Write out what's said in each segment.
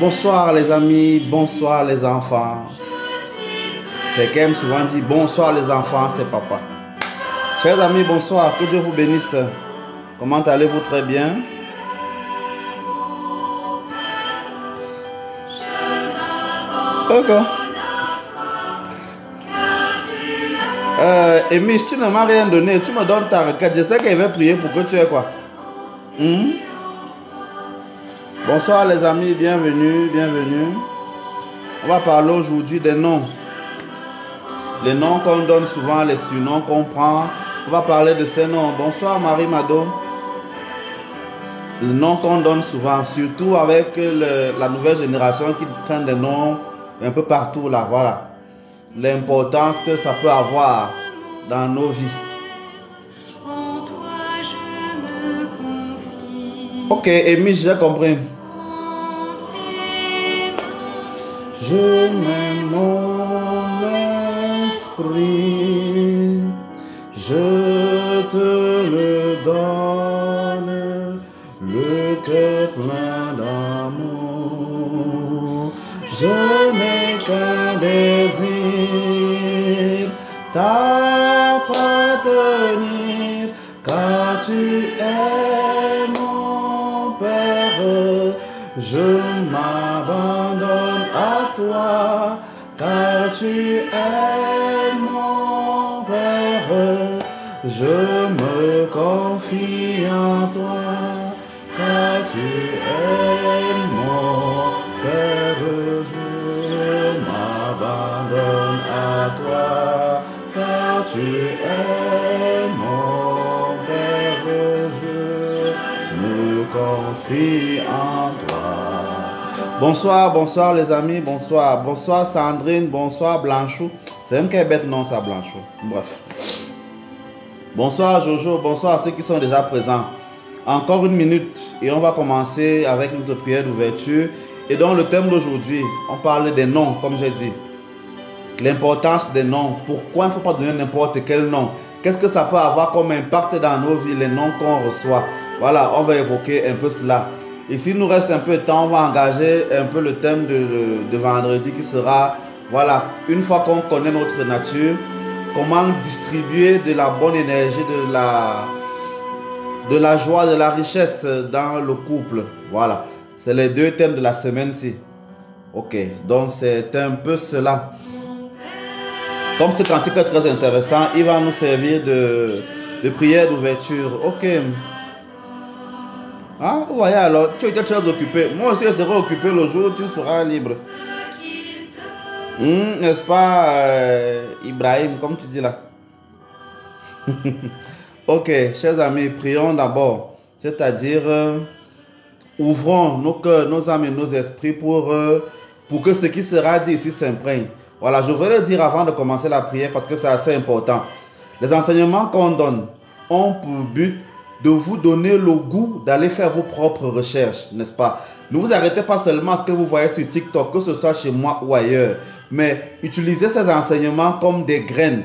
Bonsoir les amis, bonsoir les enfants. Quelqu'un souvent dit bonsoir les enfants, c'est papa. Chers amis, bonsoir, que Dieu vous bénisse. Comment allez-vous? Très bien. Ok. Emish, tu ne m'as rien donné, tu me donnes ta requête. Je sais qu'elle va prier pour que tu aies quoi. Bonsoir les amis, bienvenue, bienvenue. On va parler aujourd'hui des noms. Les noms qu'on donne souvent, les surnoms qu'on prend. On va parler de ces noms. Bonsoir Marie Mado. Le nom qu'on donne souvent, surtout avec la nouvelle génération qui prend des noms un peu partout là, voilà. L'importance que ça peut avoir dans nos vies. Ok, Amy, j'ai compris. Je mets mon esprit, je te le donne, le cœur plein d'amour. Je n'ai qu'un désir, t'appartenir, car tu es mon Père. Je m'abandonne à toi, car tu es mon Père. Je me confie en toi, car tu es mon Père. Je m'abandonne à toi, car tu es mon Père. Je me confie en toi. Bonsoir, bonsoir les amis, bonsoir. Bonsoir Sandrine, bonsoir Blanchou. C'est même quel bête nom ça, Blanchou. Bref. Bonsoir Jojo, bonsoir à ceux qui sont déjà présents. Encore une minute et on va commencer avec notre prière d'ouverture. Et donc le thème d'aujourd'hui, on parle des noms, comme j'ai dit. L'importance des noms. Pourquoi il ne faut pas donner n'importe quel nom? Qu'est-ce que ça peut avoir comme impact dans nos vies, les noms qu'on reçoit? Voilà, on va évoquer un peu cela. Et s'il nous reste un peu de temps, on va engager un peu le thème de vendredi qui sera, voilà, une fois qu'on connaît notre nature, comment distribuer de la bonne énergie, de la joie, de la richesse dans le couple. Voilà, c'est les deux thèmes de la semaine-ci. Ok, donc c'est un peu cela. Comme ce cantique est très intéressant, il va nous servir de prière d'ouverture. Ok. Ah, vous voyez alors, tu étais très occupé. Moi aussi, je serai occupé le jour où tu seras libre. N'est-ce pas, Ibrahim, comme tu dis là? Ok, chers amis, prions d'abord. C'est-à-dire, ouvrons nos cœurs, nos âmes et nos esprits pour que ce qui sera dit ici s'imprègne. Voilà, je voudrais le dire avant de commencer la prière parce que c'est assez important. Les enseignements qu'on donne ont pour but de vous donner le goût d'aller faire vos propres recherches, n'est-ce pas? Ne vous arrêtez pas seulement à ce que vous voyez sur TikTok, que ce soit chez moi ou ailleurs, mais utilisez ces enseignements comme des graines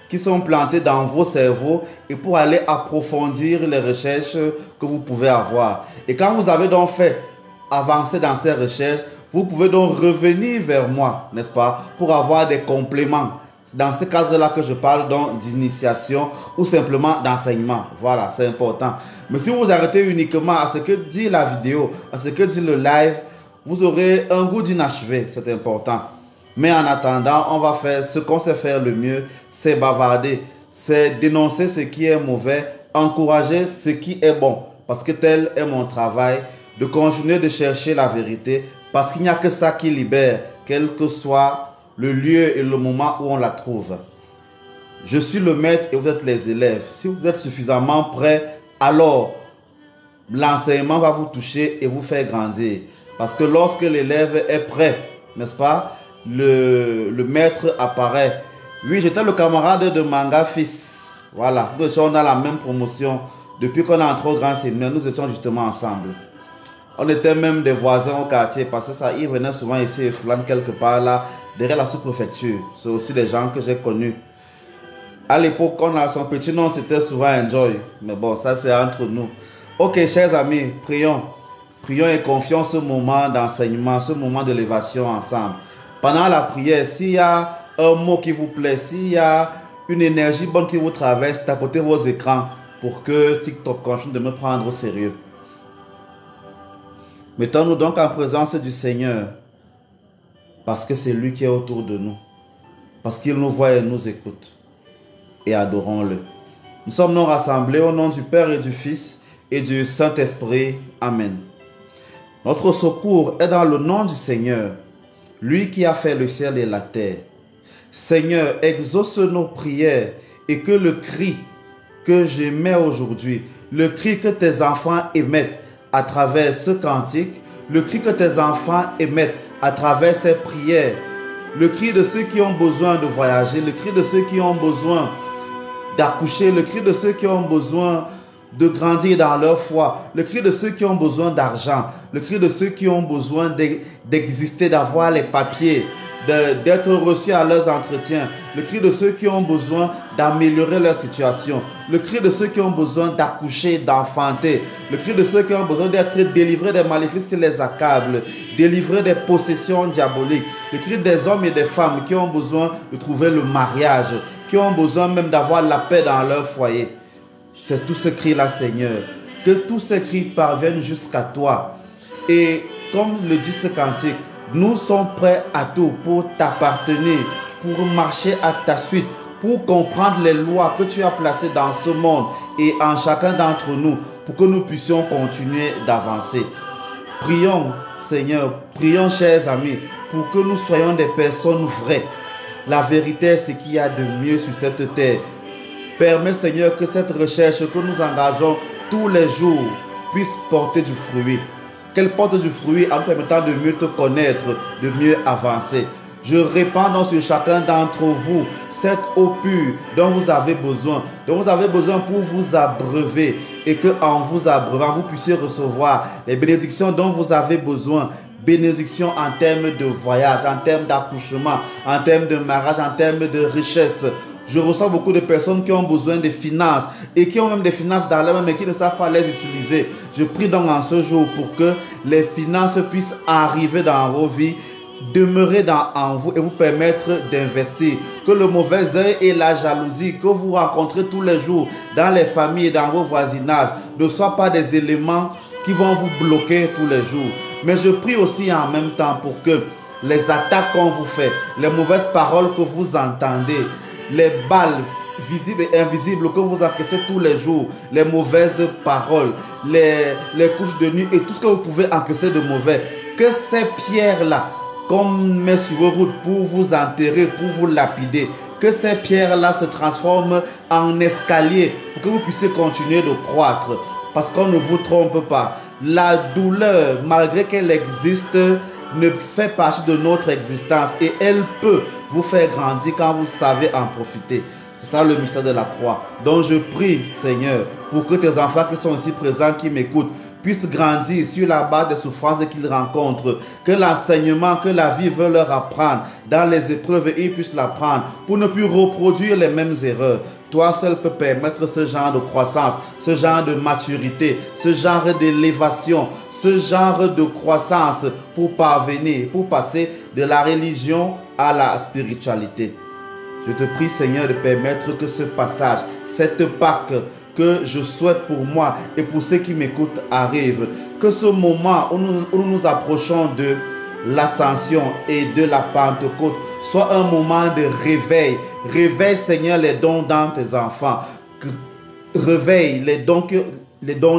qui sont plantées dans vos cerveaux et pour aller approfondir les recherches que vous pouvez avoir. Et quand vous avez donc fait avancer dans ces recherches, vous pouvez donc revenir vers moi, n'est-ce pas, pour avoir des compléments. Dans ce cadre-là que je parle donc d'initiation ou simplement d'enseignement. Voilà, c'est important. Mais si vous vous arrêtez uniquement à ce que dit la vidéo, à ce que dit le live, vous aurez un goût d'inachevé, c'est important. Mais en attendant, on va faire ce qu'on sait faire le mieux, c'est bavarder, c'est dénoncer ce qui est mauvais, encourager ce qui est bon. Parce que tel est mon travail, de continuer de chercher la vérité, parce qu'il n'y a que ça qui libère, quel que soit le lieu et le moment où on la trouve. Je suis le maître et vous êtes les élèves. Si vous êtes suffisamment prêts, alors l'enseignement va vous toucher et vous faire grandir. Parce que lorsque l'élève est prêt, n'est-ce pas, le maître apparaît. Oui, j'étais le camarade de Manga Fils. Voilà, nous étions dans la même promotion. Depuis qu'on est entré au grand séminaire, nous étions justement ensemble. On était même des voisins au quartier parce que ça, ils venaient souvent ici et Fulane quelque part là, derrière la sous-préfecture. C'est aussi des gens que j'ai connus. À l'époque, son petit nom, c'était souvent Enjoy. Mais bon, ça c'est entre nous. Ok, chers amis, prions. Prions et confions ce moment d'enseignement, ce moment d'élévation ensemble. Pendant la prière, s'il y a un mot qui vous plaît, s'il y a une énergie bonne qui vous traverse, tapotez vos écrans pour que TikTok continue de me prendre au sérieux. Mettons-nous donc en présence du Seigneur, parce que c'est lui qui est autour de nous, parce qu'il nous voit et nous écoute, et adorons-le. Nous sommes nous rassemblés au nom du Père et du Fils et du Saint-Esprit. Amen. Notre secours est dans le nom du Seigneur, lui qui a fait le ciel et la terre. Seigneur, exauce nos prières et que le cri que j'émets aujourd'hui, le cri que tes enfants émettent à travers ce cantique, le cri que tes enfants émettent à travers ces prières, le cri de ceux qui ont besoin de voyager, le cri de ceux qui ont besoin d'accoucher, le cri de ceux qui ont besoin de grandir dans leur foi, le cri de ceux qui ont besoin d'argent, le cri de ceux qui ont besoin d'exister, d'avoir les papiers, d'être reçus à leurs entretiens, le cri de ceux qui ont besoin d'améliorer leur situation, le cri de ceux qui ont besoin d'accoucher, d'enfanter, le cri de ceux qui ont besoin d'être délivrés des maléfices qui les accablent, délivrés des possessions diaboliques, le cri des hommes et des femmes qui ont besoin de trouver le mariage, qui ont besoin même d'avoir la paix dans leur foyer. C'est tout ce cri-là, Seigneur. Que tous ces cris parviennent jusqu'à toi. Et comme le dit ce cantique, nous sommes prêts à tout pour t'appartenir, pour marcher à ta suite, pour comprendre les lois que tu as placées dans ce monde et en chacun d'entre nous, pour que nous puissions continuer d'avancer. Prions, Seigneur, prions, chers amis, pour que nous soyons des personnes vraies. La vérité, c'est qu'il y a de mieux sur cette terre. Permets, Seigneur, que cette recherche que nous engageons tous les jours puisse porter du fruit. Qu'elle porte du fruit en nous permettant de mieux te connaître, de mieux avancer. Je répands donc sur chacun d'entre vous cette eau pure dont vous avez besoin, pour vous abreuver et qu'en vous abreuvant, vous puissiez recevoir les bénédictions dont vous avez besoin. Bénédictions en termes de voyage, en termes d'accouchement, en termes de mariage, en termes de richesse. Je reçois beaucoup de personnes qui ont besoin de finances et qui ont même des finances dans leur main mais qui ne savent pas les utiliser. Je prie donc en ce jour pour que les finances puissent arriver dans vos vies, demeurer en vous et vous permettre d'investir. Que le mauvais œil et la jalousie que vous rencontrez tous les jours dans les familles et dans vos voisinages ne soient pas des éléments qui vont vous bloquer tous les jours. Mais je prie aussi en même temps pour que les attaques qu'on vous fait, les mauvaises paroles que vous entendez, les balles visibles et invisibles que vous encaissez tous les jours, les mauvaises paroles, les couches de nuit et tout ce que vous pouvez encaisser de mauvais, que ces pierres-là, qu'on met sur vos routes pour vous enterrer, pour vous lapider, que ces pierres-là se transforment en escalier pour que vous puissiez continuer de croître. Parce qu'on ne vous trompe pas. La douleur, malgré qu'elle existe, ne fait partie de notre existence et elle peut vous faire grandir quand vous savez en profiter. C'est ça le mystère de la croix. Donc je prie, Seigneur, pour que tes enfants qui sont ici présents, qui m'écoutent, puissent grandir sur la base des souffrances qu'ils rencontrent, que l'enseignement que la vie veut leur apprendre dans les épreuves, ils puissent l'apprendre pour ne plus reproduire les mêmes erreurs. Toi seul peux permettre ce genre de croissance, ce genre de maturité, ce genre d'élévation, ce genre de croissance pour parvenir, pour passer de la religion à la spiritualité. Je te prie, Seigneur, de permettre que ce passage, cette Pâque que je souhaite pour moi et pour ceux qui m'écoutent arrive. Que ce moment où nous nous approchons de l'ascension et de la Pentecôte soit un moment de réveil. Réveille, Seigneur, les dons dans tes enfants. Réveille les dons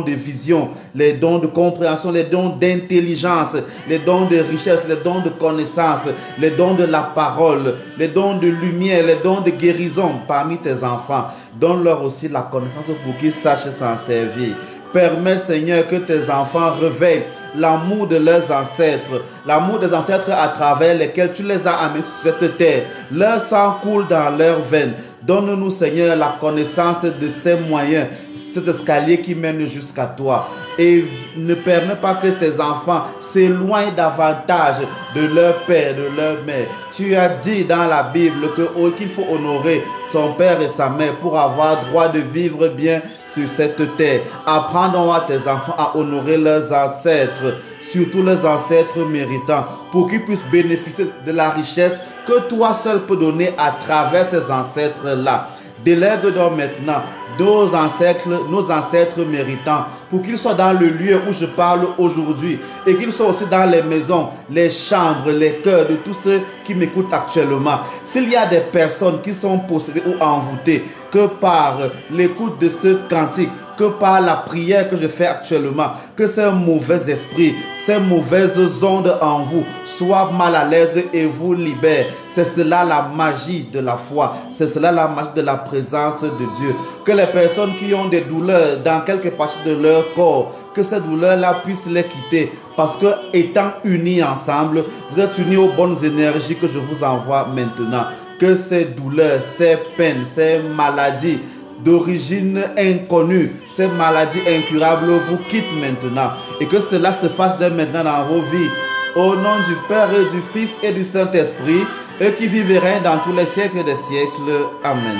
de vision, les dons de compréhension, les dons d'intelligence, les dons de richesse, les dons de connaissance, les dons de la parole, les dons de lumière, les dons de guérison parmi tes enfants. Donne-leur aussi la connaissance pour qu'ils sachent s'en servir. Permets, Seigneur, que tes enfants réveillent l'amour de leurs ancêtres, l'amour des ancêtres à travers lesquels tu les as amenés sur cette terre. Leur sang coule dans leurs veines. Donne-nous, Seigneur, la connaissance de ces moyens, cet escalier qui mène jusqu'à toi. Et ne permets pas que tes enfants s'éloignent davantage de leur père, de leur mère. Tu as dit dans la Bible qu'il faut honorer son père et sa mère pour avoir droit de vivre bien sur cette terre. Apprends donc à tes enfants à honorer leurs ancêtres, surtout les ancêtres méritants, pour qu'ils puissent bénéficier de la richesse que toi seul peux donner à travers ces ancêtres-là. Délègue donc maintenant nos ancêtres méritants, pour qu'ils soient dans le lieu où je parle aujourd'hui et qu'ils soient aussi dans les maisons, les chambres, les cœurs de tous ceux qui m'écoutent actuellement. S'il y a des personnes qui sont possédées ou envoûtées, que par l'écoute de ce cantique, que par la prière que je fais actuellement, que ces mauvais esprits, ces mauvaises ondes en vous soient mal à l'aise et vous libèrent. C'est cela la magie de la foi. C'est cela la magie de la présence de Dieu. Que les personnes qui ont des douleurs dans quelque partie de leur corps, que ces douleurs-là puissent les quitter. Parce que étant unis ensemble, vous êtes unis aux bonnes énergies que je vous envoie maintenant. Que ces douleurs, ces peines, ces maladies d'origine inconnue, ces maladies incurables vous quittent maintenant. Et que cela se fasse dès maintenant dans vos vies. Au nom du Père et du Fils et du Saint-Esprit, eux qui vivraient dans tous les siècles des siècles. Amen.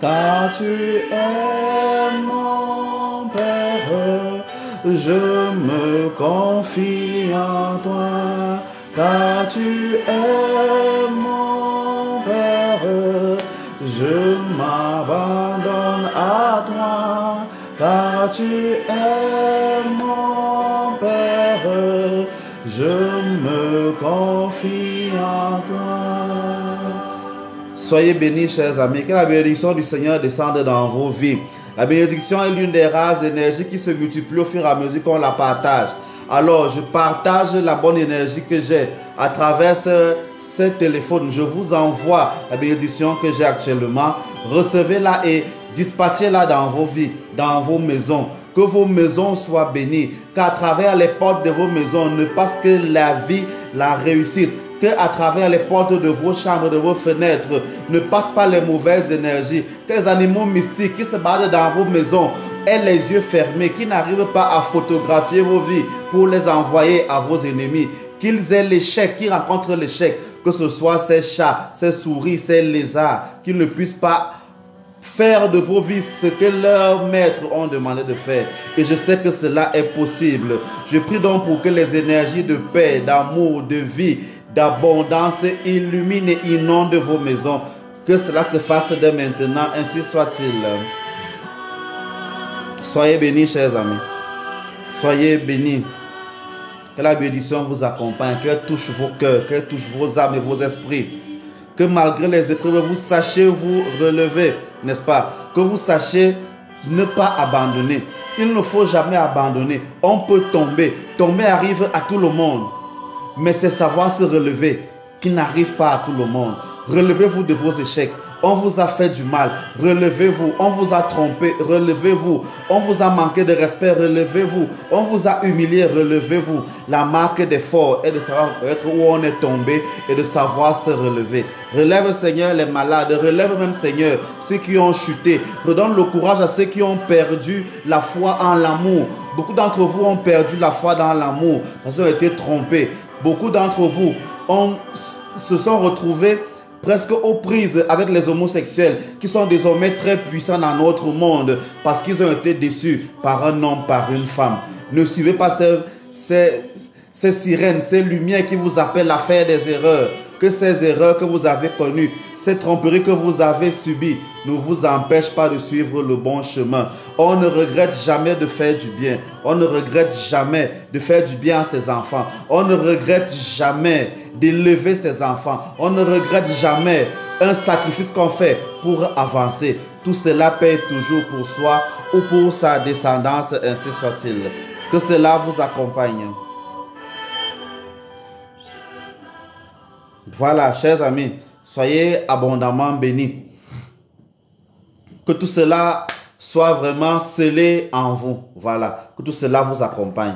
Car tu es mon Père, je me confie en toi. Car tu es mon Père, je m'abandonne à toi. Car tu es mon Père, je me confie en toi. Soyez bénis, chers amis, que la bénédiction du Seigneur descende dans vos vies. La bénédiction est l'une des rares énergies qui se multiplient au fur et à mesure qu'on la partage. Alors, je partage la bonne énergie que j'ai à travers ce téléphone. Je vous envoie la bénédiction que j'ai actuellement. Recevez-la et dispatchez-la dans vos vies, dans vos maisons. Que vos maisons soient bénies. Qu'à travers les portes de vos maisons ne passe que la vie, la réussite. À travers les portes de vos chambres, de vos fenêtres, ne passent pas les mauvaises énergies. Que les animaux mystiques qui se baladent dans vos maisons aient les yeux fermés, qui n'arrivent pas à photographier vos vies pour les envoyer à vos ennemis. Qu'ils aient l'échec, qu'ils rencontrent l'échec, que ce soit ces chats, ces souris, ces lézards, qu'ils ne puissent pas faire de vos vies ce que leurs maîtres ont demandé de faire. Et je sais que cela est possible. Je prie donc pour que les énergies de paix, d'amour, de vie, d'abondance illumine et inonde vos maisons. Que cela se fasse dès maintenant, ainsi soit-il. Soyez bénis, chers amis. Soyez bénis. Que la bénédiction vous accompagne, qu'elle touche vos cœurs, qu'elle touche vos âmes et vos esprits. Que malgré les épreuves, vous sachiez vous relever, n'est-ce pas? Que vous sachiez ne pas abandonner. Il ne faut jamais abandonner. On peut tomber. Tomber arrive à tout le monde. Mais c'est savoir se relever qui n'arrive pas à tout le monde. Relevez-vous de vos échecs. On vous a fait du mal. Relevez-vous. On vous a trompé. Relevez-vous. On vous a manqué de respect. Relevez-vous. On vous a humilié. Relevez-vous. La marque des forts est de savoir être où on est tombé et de savoir se relever. Relève, Seigneur, les malades. Relève même, Seigneur, ceux qui ont chuté. Redonne le courage à ceux qui ont perdu la foi en l'amour. Beaucoup d'entre vous ont perdu la foi dans l'amour parce qu'ils ont été trompés. Beaucoup d'entre vous se sont retrouvés presque aux prises avec les homosexuels qui sont désormais très puissants dans notre monde parce qu'ils ont été déçus par un homme, par une femme. Ne suivez pas ces sirènes, ces lumières qui vous appellent à faire des erreurs. Que ces erreurs que vous avez connues, ces tromperies que vous avez subies ne vous empêchent pas de suivre le bon chemin. On ne regrette jamais de faire du bien. On ne regrette jamais de faire du bien à ses enfants. On ne regrette jamais d'élever ses enfants. On ne regrette jamais un sacrifice qu'on fait pour avancer. Tout cela paye toujours pour soi ou pour sa descendance, ainsi soit-il. Que cela vous accompagne. Voilà, chers amis, soyez abondamment bénis. Que tout cela soit vraiment scellé en vous. Voilà, que tout cela vous accompagne.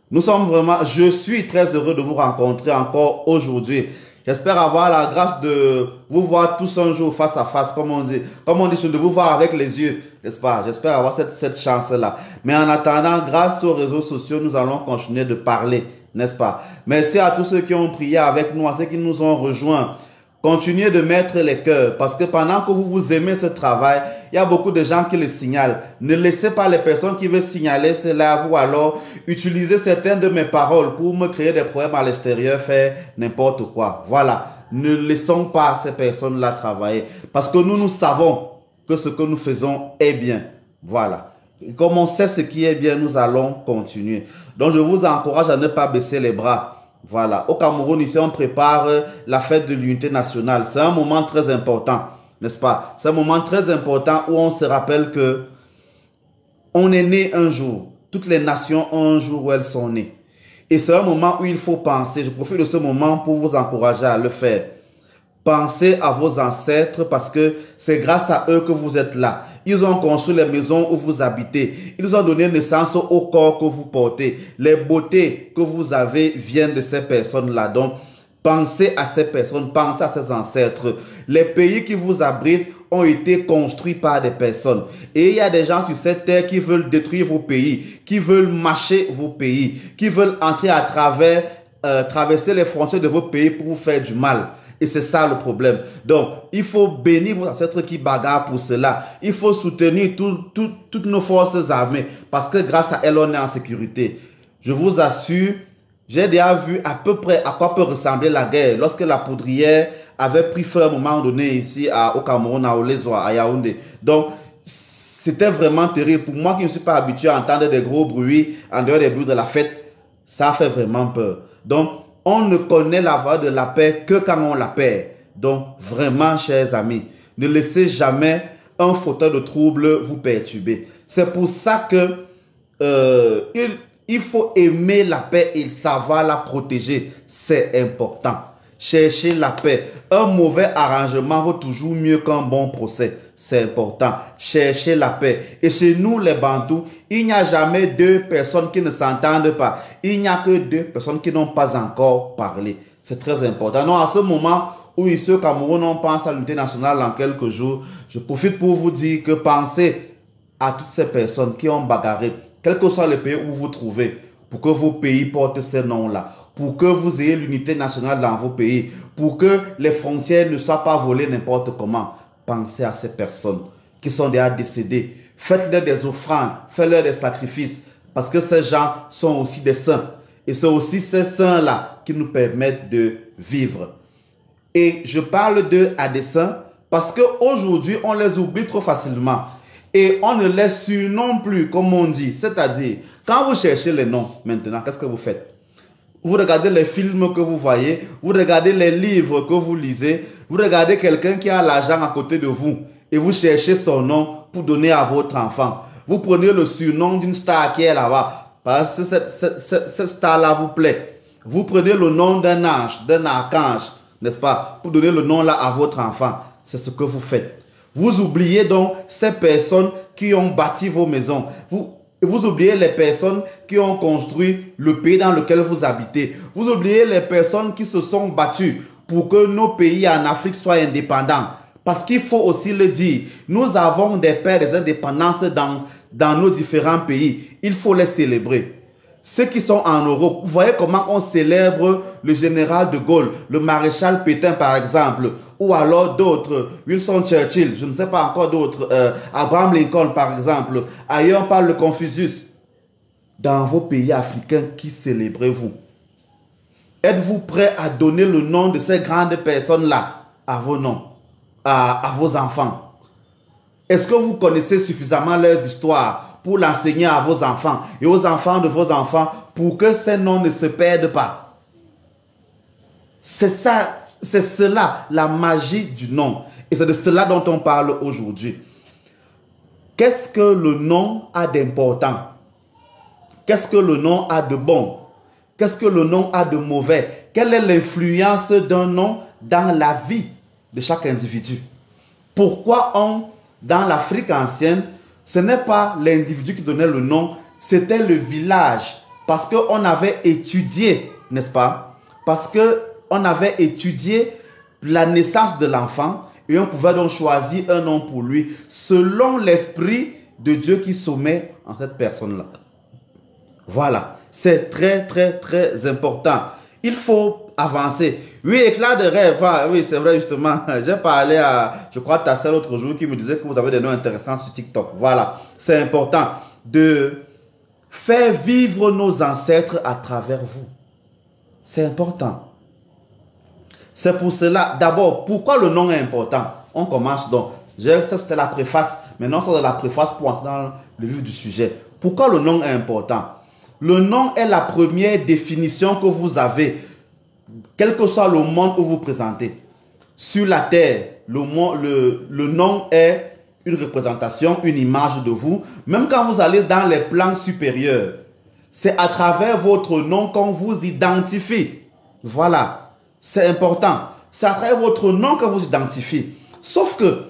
Je suis très heureux de vous rencontrer encore aujourd'hui. J'espère avoir la grâce de vous voir tous un jour face à face, comme on dit, de vous voir avec les yeux, n'est-ce pas? J'espère avoir cette chance-là. Mais en attendant, grâce aux réseaux sociaux, nous allons continuer de parler, n'est-ce pas? Merci à tous ceux qui ont prié avec nous, à ceux qui nous ont rejoints Continuez de mettre les cœurs parce que pendant que vous aimez ce travail, il y a beaucoup de gens qui le signalent. Ne laissez pas les personnes qui veulent signaler cela à vous alors utilisez certaines de mes paroles pour me créer des problèmes à l'extérieur, faire n'importe quoi. Voilà. Ne laissons pas ces personnes-là travailler parce que nous savons que ce que nous faisons est bien. Voilà. Et comme on sait ce qui est bien, nous allons continuer. Donc je vous encourage à ne pas baisser les bras. Voilà, au Cameroun, ici, on prépare la fête de l'unité nationale. C'est un moment très important, n'est-ce pas? C'est un moment très important où on se rappelle que on est né un jour. Toutes les nations ont un jour où elles sont nées. Et c'est un moment où il faut penser. Je profite de ce moment pour vous encourager à le faire. Pensez à vos ancêtres parce que c'est grâce à eux que vous êtes là. Ils ont construit les maisons où vous habitez. Ils ont donné naissance au corps que vous portez. Les beautés que vous avez viennent de ces personnes-là. Donc, pensez à ces personnes, pensez à ces ancêtres. Les pays qui vous abritent ont été construits par des personnes. Et il y a des gens sur cette terre qui veulent détruire vos pays, qui veulent mâcher vos pays, qui veulent entrer à travers, traverser les frontières de vos pays pour vous faire du mal. Et c'est ça le problème. Donc, il faut bénir vos ancêtres qui bagarrent pour cela. Il faut soutenir toutes nos forces armées parce que grâce à elles, on est en sécurité. Je vous assure, j'ai déjà vu à peu près à quoi peut ressembler la guerre lorsque la poudrière avait pris feu à un moment donné ici au Cameroun, à Olezoa, à Yaoundé. Donc, c'était vraiment terrible. Pour moi qui ne suis pas habitué à entendre des gros bruits en dehors des bruits de la fête, ça fait vraiment peur. Donc, on ne connaît la valeur de la paix que quand on la perd. Donc, vraiment, chers amis, ne laissez jamais un fauteuil de trouble vous perturber. C'est pour ça que il faut aimer la paix et savoir la protéger. C'est important. Cherchez la paix. Un mauvais arrangement vaut toujours mieux qu'un bon procès. C'est important. Cherchez la paix. Et chez nous, les Bantous, il n'y a jamais deux personnes qui ne s'entendent pas. Il n'y a que deux personnes qui n'ont pas encore parlé. C'est très important. Donc, à ce moment où ici au Cameroun, on pense à l'unité nationale dans quelques jours, je profite pour vous dire que pensez à toutes ces personnes qui ont bagarré, quel que soit le pays où vous vous trouvez, pour que vos pays portent ces noms-là, pour que vous ayez l'unité nationale dans vos pays, pour que les frontières ne soient pas volées n'importe comment. Pensez à ces personnes qui sont déjà décédées. Faites-leur des offrandes, faites-leur des sacrifices, parce que ces gens sont aussi des saints. Et c'est aussi ces saints-là qui nous permettent de vivre. Et je parle d'eux à des saints parce qu'aujourd'hui, on les oublie trop facilement. Et on ne les surnomme plus, comme on dit. C'est-à-dire, quand vous cherchez les noms, maintenant, qu'est-ce que vous faites? Vous regardez les films que vous voyez, vous regardez les livres que vous lisez, vous regardez quelqu'un qui a l'argent à côté de vous et vous cherchez son nom pour donner à votre enfant. Vous prenez le surnom d'une star qui est là-bas parce que cette star-là vous plaît. Vous prenez le nom d'un ange, d'un archange, n'est-ce pas, pour donner le nom là à votre enfant. C'est ce que vous faites. Vous oubliez donc ces personnes qui ont bâti vos maisons. Vous oubliez les personnes qui ont construit le pays dans lequel vous habitez. Vous oubliez les personnes qui se sont battues pour que nos pays en Afrique soient indépendants. Parce qu'il faut aussi le dire, nous avons des pères des indépendances dans nos différents pays. Il faut les célébrer. Ceux qui sont en Europe, vous voyez comment on célèbre le général de Gaulle, le maréchal Pétain par exemple, ou alors d'autres, Winston Churchill, je ne sais pas encore d'autres, Abraham Lincoln par exemple. Ailleurs on parle de Confucius. Dans vos pays africains, qui célébrez-vous? Êtes-vous prêts à donner le nom de ces grandes personnes-là à vos noms, à vos enfants? Est-ce que vous connaissez suffisamment leurs histoires pour l'enseigner à vos enfants et aux enfants de vos enfants pour que ces noms ne se perdent pas? C'est ça, c'est cela, la magie du nom. Et c'est de cela dont on parle aujourd'hui. Qu'est-ce que le nom a d'important? Qu'est-ce que le nom a de bon? Qu'est-ce que le nom a de mauvais? Quelle est l'influence d'un nom dans la vie de chaque individu? Pourquoi dans l'Afrique ancienne, ce n'est pas l'individu qui donnait le nom, c'était le village. Parce qu'on avait étudié, n'est-ce pas? Parce qu'on avait étudié la naissance de l'enfant et on pouvait donc choisir un nom pour lui selon l'esprit de Dieu qui sommet en cette personne-là. Voilà, c'est très, très, très important. Il faut avancer. Oui, éclat de rêve. Ah, oui, c'est vrai, justement. J'ai parlé à, je crois, ta sœur l'autre jour qui me disait que vous avez des noms intéressants sur TikTok. Voilà. C'est important de faire vivre nos ancêtres à travers vous. C'est important. C'est pour cela, d'abord, pourquoi le nom est important? On commence donc. Ça, c'était la préface. Maintenant, c'est la préface pour entrer dans le vif du sujet. Pourquoi le nom est important? Le nom est la première définition que vous avez, quel que soit le monde où vous présentez. Sur la terre, le nom est une représentation, une image de vous. Même quand vous allez dans les plans supérieurs, c'est à travers votre nom qu'on vous identifie. Voilà, c'est important. C'est à travers votre nom qu'on vous identifie. Sauf que,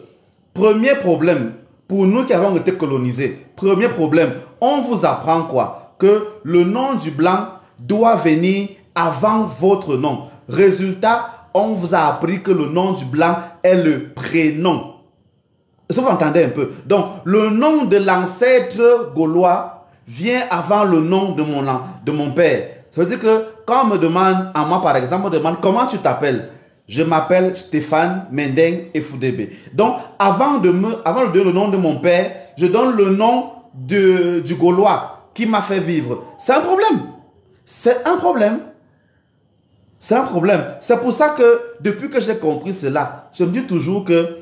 premier problème, pour nous qui avons été colonisés, premier problème, on vous apprend quoi? Que le nom du blanc doit venir avant votre nom. Résultat, on vous a appris que le nom du blanc est le prénom. Est-ce que vous entendez un peu? Donc, le nom de l'ancêtre gaulois vient avant le nom de mon père. Ça veut dire que quand on me demande, à moi par exemple, on me demande comment tu t'appelles? Je m'appelle Stéphane Mendeng Efudebe. Donc, avant de donner le nom de mon père, je donne le nom du Gaulois qui m'a fait vivre. C'est un problème. C'est un problème. C'est un problème. C'est pour ça que depuis que j'ai compris cela, je me dis toujours que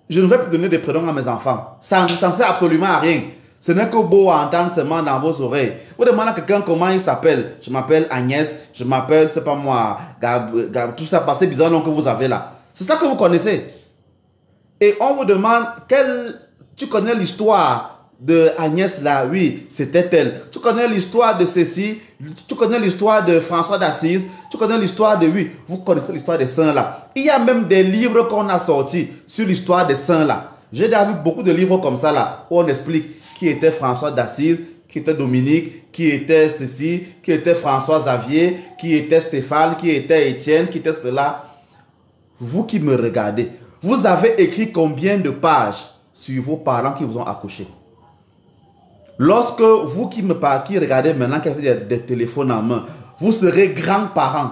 je ne vais plus donner des prénoms à mes enfants. Ça ne sert absolument à rien. Ce n'est que beau à entendre seulement dans vos oreilles. Vous demandez à quelqu'un comment il s'appelle. Je m'appelle Agnès, je m'appelle, c'est pas moi, tout ça, c'est bizarre nom que vous avez là. C'est ça que vous connaissez. Et on vous demande, tu connais l'histoire de Agnès là? Oui, c'était elle. Tu connais l'histoire de ceci? Tu connais l'histoire de François d'Assise? Tu connais l'histoire de, oui, vous connaissez l'histoire des saints là. Il y a même des livres qu'on a sortis sur l'histoire des saints là. J'ai déjà vu beaucoup de livres comme ça là, où on explique qui était François d'Assise, qui était Dominique, qui était ceci, qui était François Xavier, qui était Stéphane, qui était Étienne, qui était cela. Vous qui me regardez, vous avez écrit combien de pages sur vos parents qui vous ont accouché? Lorsque vous qui regardez maintenant, qui avez des téléphones en main, vous serez grands-parents.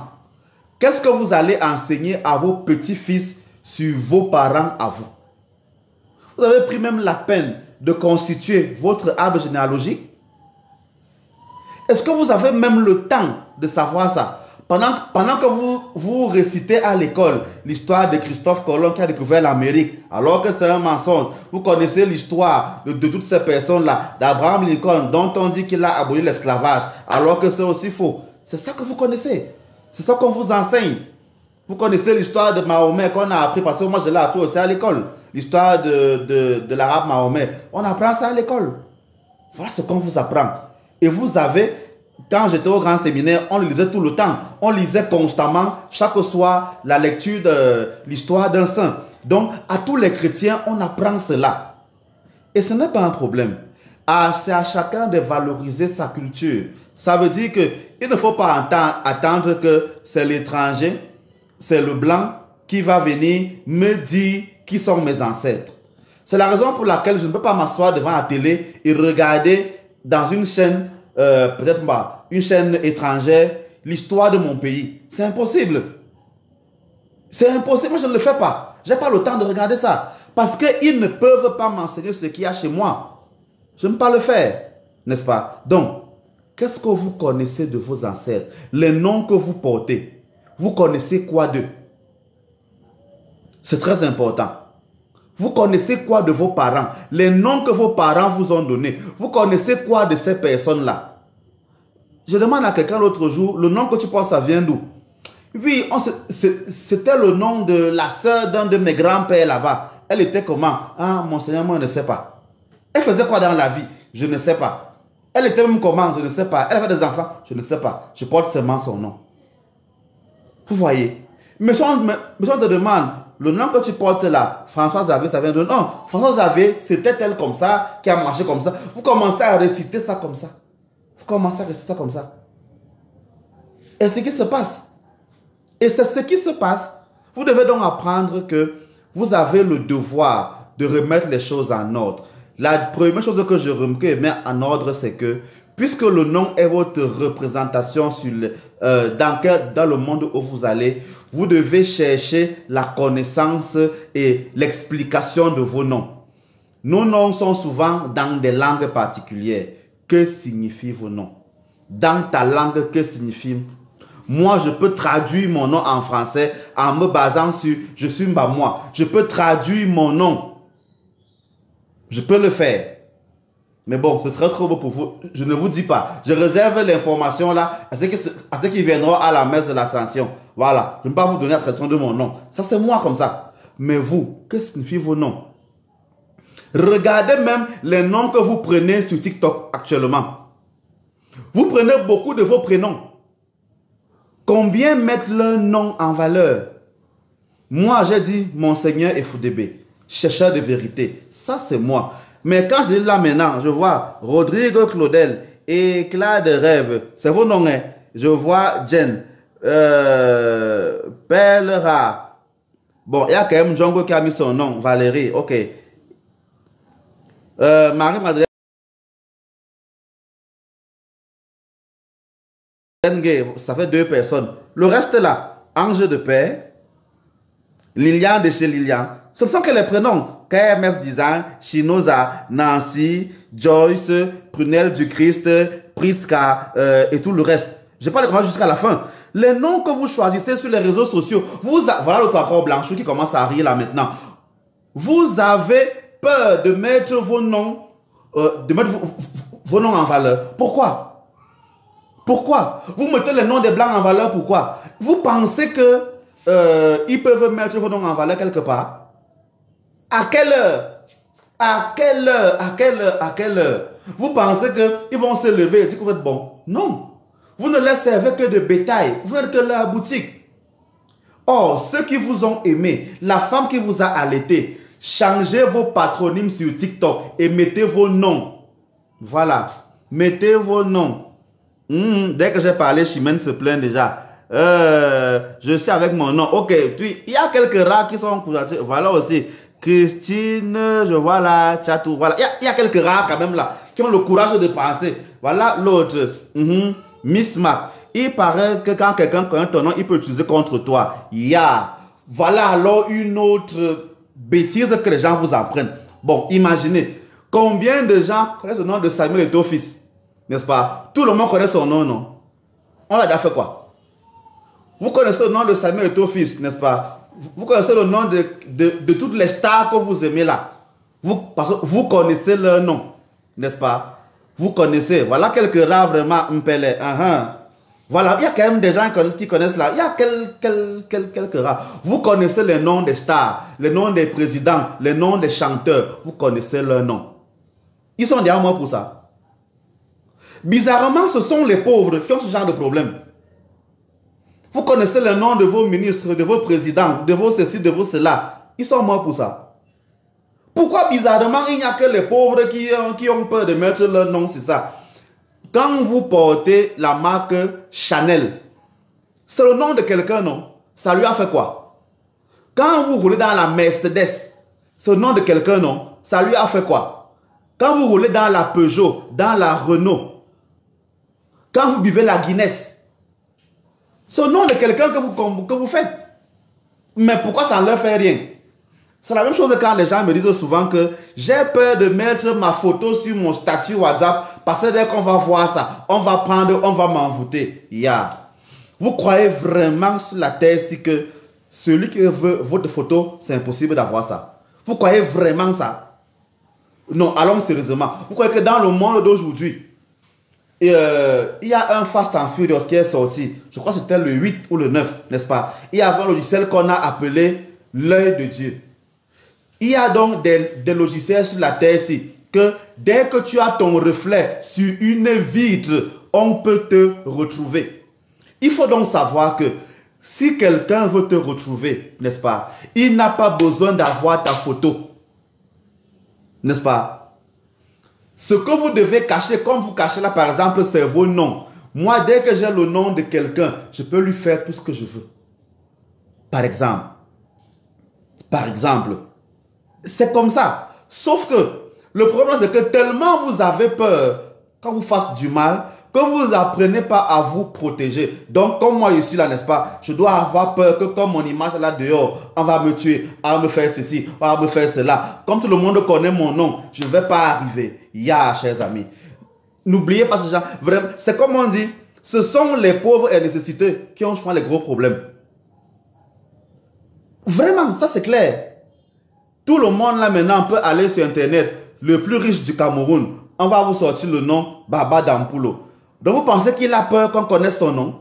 Qu'est-ce que vous allez enseigner à vos petits-fils sur vos parents à vous? Vous avez pris même la peine de constituer votre arbre généalogique? Est-ce que vous avez même le temps de savoir ça? Pendant que vous récitez à l'école l'histoire de Christophe Colomb qui a découvert l'Amérique, alors que c'est un mensonge, vous connaissez l'histoire de toutes ces personnes-là, d'Abraham Lincoln, dont on dit qu'il a aboli l'esclavage, alors que c'est aussi faux. C'est ça que vous connaissez. C'est ça qu'on vous enseigne. Vous connaissez l'histoire de Mahomet qu'on a appris, parce que moi je l'ai appris aussi à l'école. L'histoire de l'arabe Mahomet. On apprend ça à l'école. Voilà ce qu'on vous apprend. Et vous avez, quand j'étais au grand séminaire, on le lisait tout le temps. On lisait constamment, chaque soir, la lecture de l'histoire d'un saint. Donc, à tous les chrétiens, on apprend cela. Et ce n'est pas un problème. C'est à chacun de valoriser sa culture. Ça veut dire qu'il ne faut pas attendre que c'est l'étranger, c'est le blanc qui va venir me dire qui sont mes ancêtres. C'est la raison pour laquelle je ne peux pas m'asseoir devant la télé et regarder dans une chaîne, peut-être une chaîne étrangère, l'histoire de mon pays. C'est impossible. C'est impossible. Moi, je ne le fais pas. Je n'ai pas le temps de regarder ça. Parce qu'ils ne peuvent pas m'enseigner ce qu'il y a chez moi. Je ne peux pas le faire. N'est-ce pas? Donc, qu'est-ce que vous connaissez de vos ancêtres? Les noms que vous portez. Vous connaissez quoi d'eux? C'est très important. Vous connaissez quoi de vos parents? Les noms que vos parents vous ont donnés. Vous connaissez quoi de ces personnes-là? Je demande à quelqu'un l'autre jour, le nom que tu penses, ça vient d'où? Oui, c'était le nom de la sœur d'un de mes grands-pères là-bas. Elle était comment? Ah, mon Seigneur, moi, je ne sais pas. Elle faisait quoi dans la vie? Je ne sais pas. Elle était même comment? Je ne sais pas. Elle avait des enfants? Je ne sais pas. Je porte seulement son nom. Vous voyez? Mais si on te demande, le nom que tu portes là, François Xavier, ça vient de... Non, François Xavier, c'était elle comme ça, qui a marché comme ça. Vous commencez à réciter ça comme ça. Vous commencez à réciter ça comme ça. Et ce qui se passe. Et c'est ce qui se passe. Vous devez donc apprendre que vous avez le devoir de remettre les choses en ordre. La première chose que je mets en ordre, c'est que, puisque le nom est votre représentation dans le monde où vous allez, vous devez chercher la connaissance et l'explication de vos noms. Nos noms sont souvent dans des langues particulières. Que signifient vos noms? Dans ta langue, que signifie? Moi, je peux traduire mon nom en français en me basant sur « je suis moi ». Je peux traduire mon nom. Je peux le faire. Mais bon, ce serait trop beau pour vous. Je ne vous dis pas. Je réserve l'information là à ceux qui viendront à la messe de l'Ascension. Voilà. Je ne vais pas vous donner la traduction de mon nom. Ça, c'est moi comme ça. Mais vous, que signifient vos noms? Regardez même les noms que vous prenez sur TikTok actuellement. Vous prenez beaucoup de vos prénoms. Combien mettent leur nom en valeur? Moi, j'ai dit Monseigneur Efudebe, chercheur de vérité. Ça, c'est moi. Mais quand je dis là maintenant, je vois Rodrigo Claudel, éclat de rêve. C'est vos noms, hein? Je vois Jen, Pelra. Bon, il y a quand même Django qui a mis son nom, Valérie, ok. Marie-Madeleine, ça fait 2 personnes. Le reste là, Ange de Paix, Lilian de chez Lilian. Ce sont que les prénoms. KMF Design, Chinoza, Nancy, Joyce, Prunelle du Christ, Prisca et tout le reste. Je parle comment jusqu'à la fin. Les noms que vous choisissez sur les réseaux sociaux, voilà l'autre encore Blanchot qui commence à rire là maintenant. Vous avez peur de mettre vos noms, vos noms en valeur. Pourquoi? Pourquoi? Vous mettez les noms des blancs en valeur, pourquoi? Vous pensez que ils peuvent mettre vos noms en valeur quelque part? À quelle heure? À quelle heure? À quelle heure? À quelle heure? Vous pensez qu'ils vont se lever et dire que vous êtes bon? Non. Vous ne les servez que de bétail. Vous n'êtes que leur boutique. Or, ceux qui vous ont aimé, la femme qui vous a allaité, changez vos patronymes sur TikTok et mettez vos noms. Voilà. Mettez vos noms. Dès que j'ai parlé, Chimène se plaint déjà. Je suis avec mon nom. Ok. Puis, il y a quelques rares qui sont... Voilà aussi. Christine, je vois là, Chatou, voilà. Il y a quelques rares quand même là, qui ont le courage de penser. Voilà l'autre. Miss Mac. Il paraît que quand quelqu'un connaît ton nom, il peut l'utiliser contre toi. Voilà alors une autre bêtise que les gens vous apprennent. Bon, imaginez. Combien de gens connaissent le nom de Samuel Eto'o-Fils? N'est-ce pas? Tout le monde connaît son nom, non? On a déjà fait quoi? Vous connaissez le nom de Samuel Eto'o-Fils, n'est-ce pas? Vous connaissez le nom de toutes les stars que vous aimez là. Parce que vous connaissez leur nom, n'est-ce pas? Vous connaissez. Voilà quelques rares vraiment Mpele. Voilà, il y a quand même des gens qui connaissent là. Il y a quelques rares. Vous connaissez les noms des stars, les noms des présidents, les noms des chanteurs. Vous connaissez leurs noms. Ils sont derrière moi pour ça. Bizarrement, ce sont les pauvres qui ont ce genre de problème. Vous connaissez les noms de vos ministres, de vos présidents, de vos ceci, de vos cela. Ils sont morts pour ça. Pourquoi bizarrement il n'y a que les pauvres qui ont peur de mettre leur nom sur ça? Quand vous portez la marque Chanel, c'est le nom de quelqu'un, non? Ça lui a fait quoi? Quand vous roulez dans la Mercedes, c'est le nom de quelqu'un, non? Ça lui a fait quoi? Quand vous roulez dans la Peugeot, dans la Renault, quand vous buvez la Guinness, c'est le nom de quelqu'un que vous faites. Mais pourquoi ça ne leur fait rien? C'est la même chose quand les gens me disent souvent que j'ai peur de mettre ma photo sur mon statut WhatsApp parce que dès qu'on va voir ça, on va m'envoûter. Vous croyez vraiment sur la terre si que celui qui veut votre photo, c'est impossible d'avoir ça? Vous croyez vraiment ça? Non, allons sérieusement. Vous croyez que dans le monde d'aujourd'hui, il y a un Fast and Furious qui est sorti, je crois que c'était le 8 ou le 9, n'est-ce pas? Il y a un logiciel qu'on a appelé l'œil de Dieu. Il y a donc des logiciels sur la terre-ci que dès que tu as ton reflet sur une vitre, on peut te retrouver. Il faut donc savoir que si quelqu'un veut te retrouver, n'est-ce pas? Il n'a pas besoin d'avoir ta photo. N'est-ce pas? Ce que vous devez cacher, comme vous cachez là par exemple, c'est vos noms. Moi, dès que j'ai le nom de quelqu'un, je peux lui faire tout ce que je veux. Par exemple. C'est comme ça. Sauf que le problème, c'est que tellement vous avez peur qu'on vous fasse du mal, que vous apprenez pas à vous protéger. Donc, comme moi je suis là, n'est-ce pas, je dois avoir peur que comme mon image est là dehors, on va me tuer, on va me faire ceci, on va me faire cela. Comme tout le monde connaît mon nom, je ne vais pas arriver. Chers amis. N'oubliez pas ce genre. Vraiment, c'est comme on dit, ce sont les pauvres et les nécessités qui ont souvent les gros problèmes. Vraiment, ça c'est clair. Tout le monde là maintenant peut aller sur Internet, le plus riche du Cameroun. On va vous sortir le nom Baba Dampulo. Donc vous pensez qu'il a peur qu'on connaisse son nom?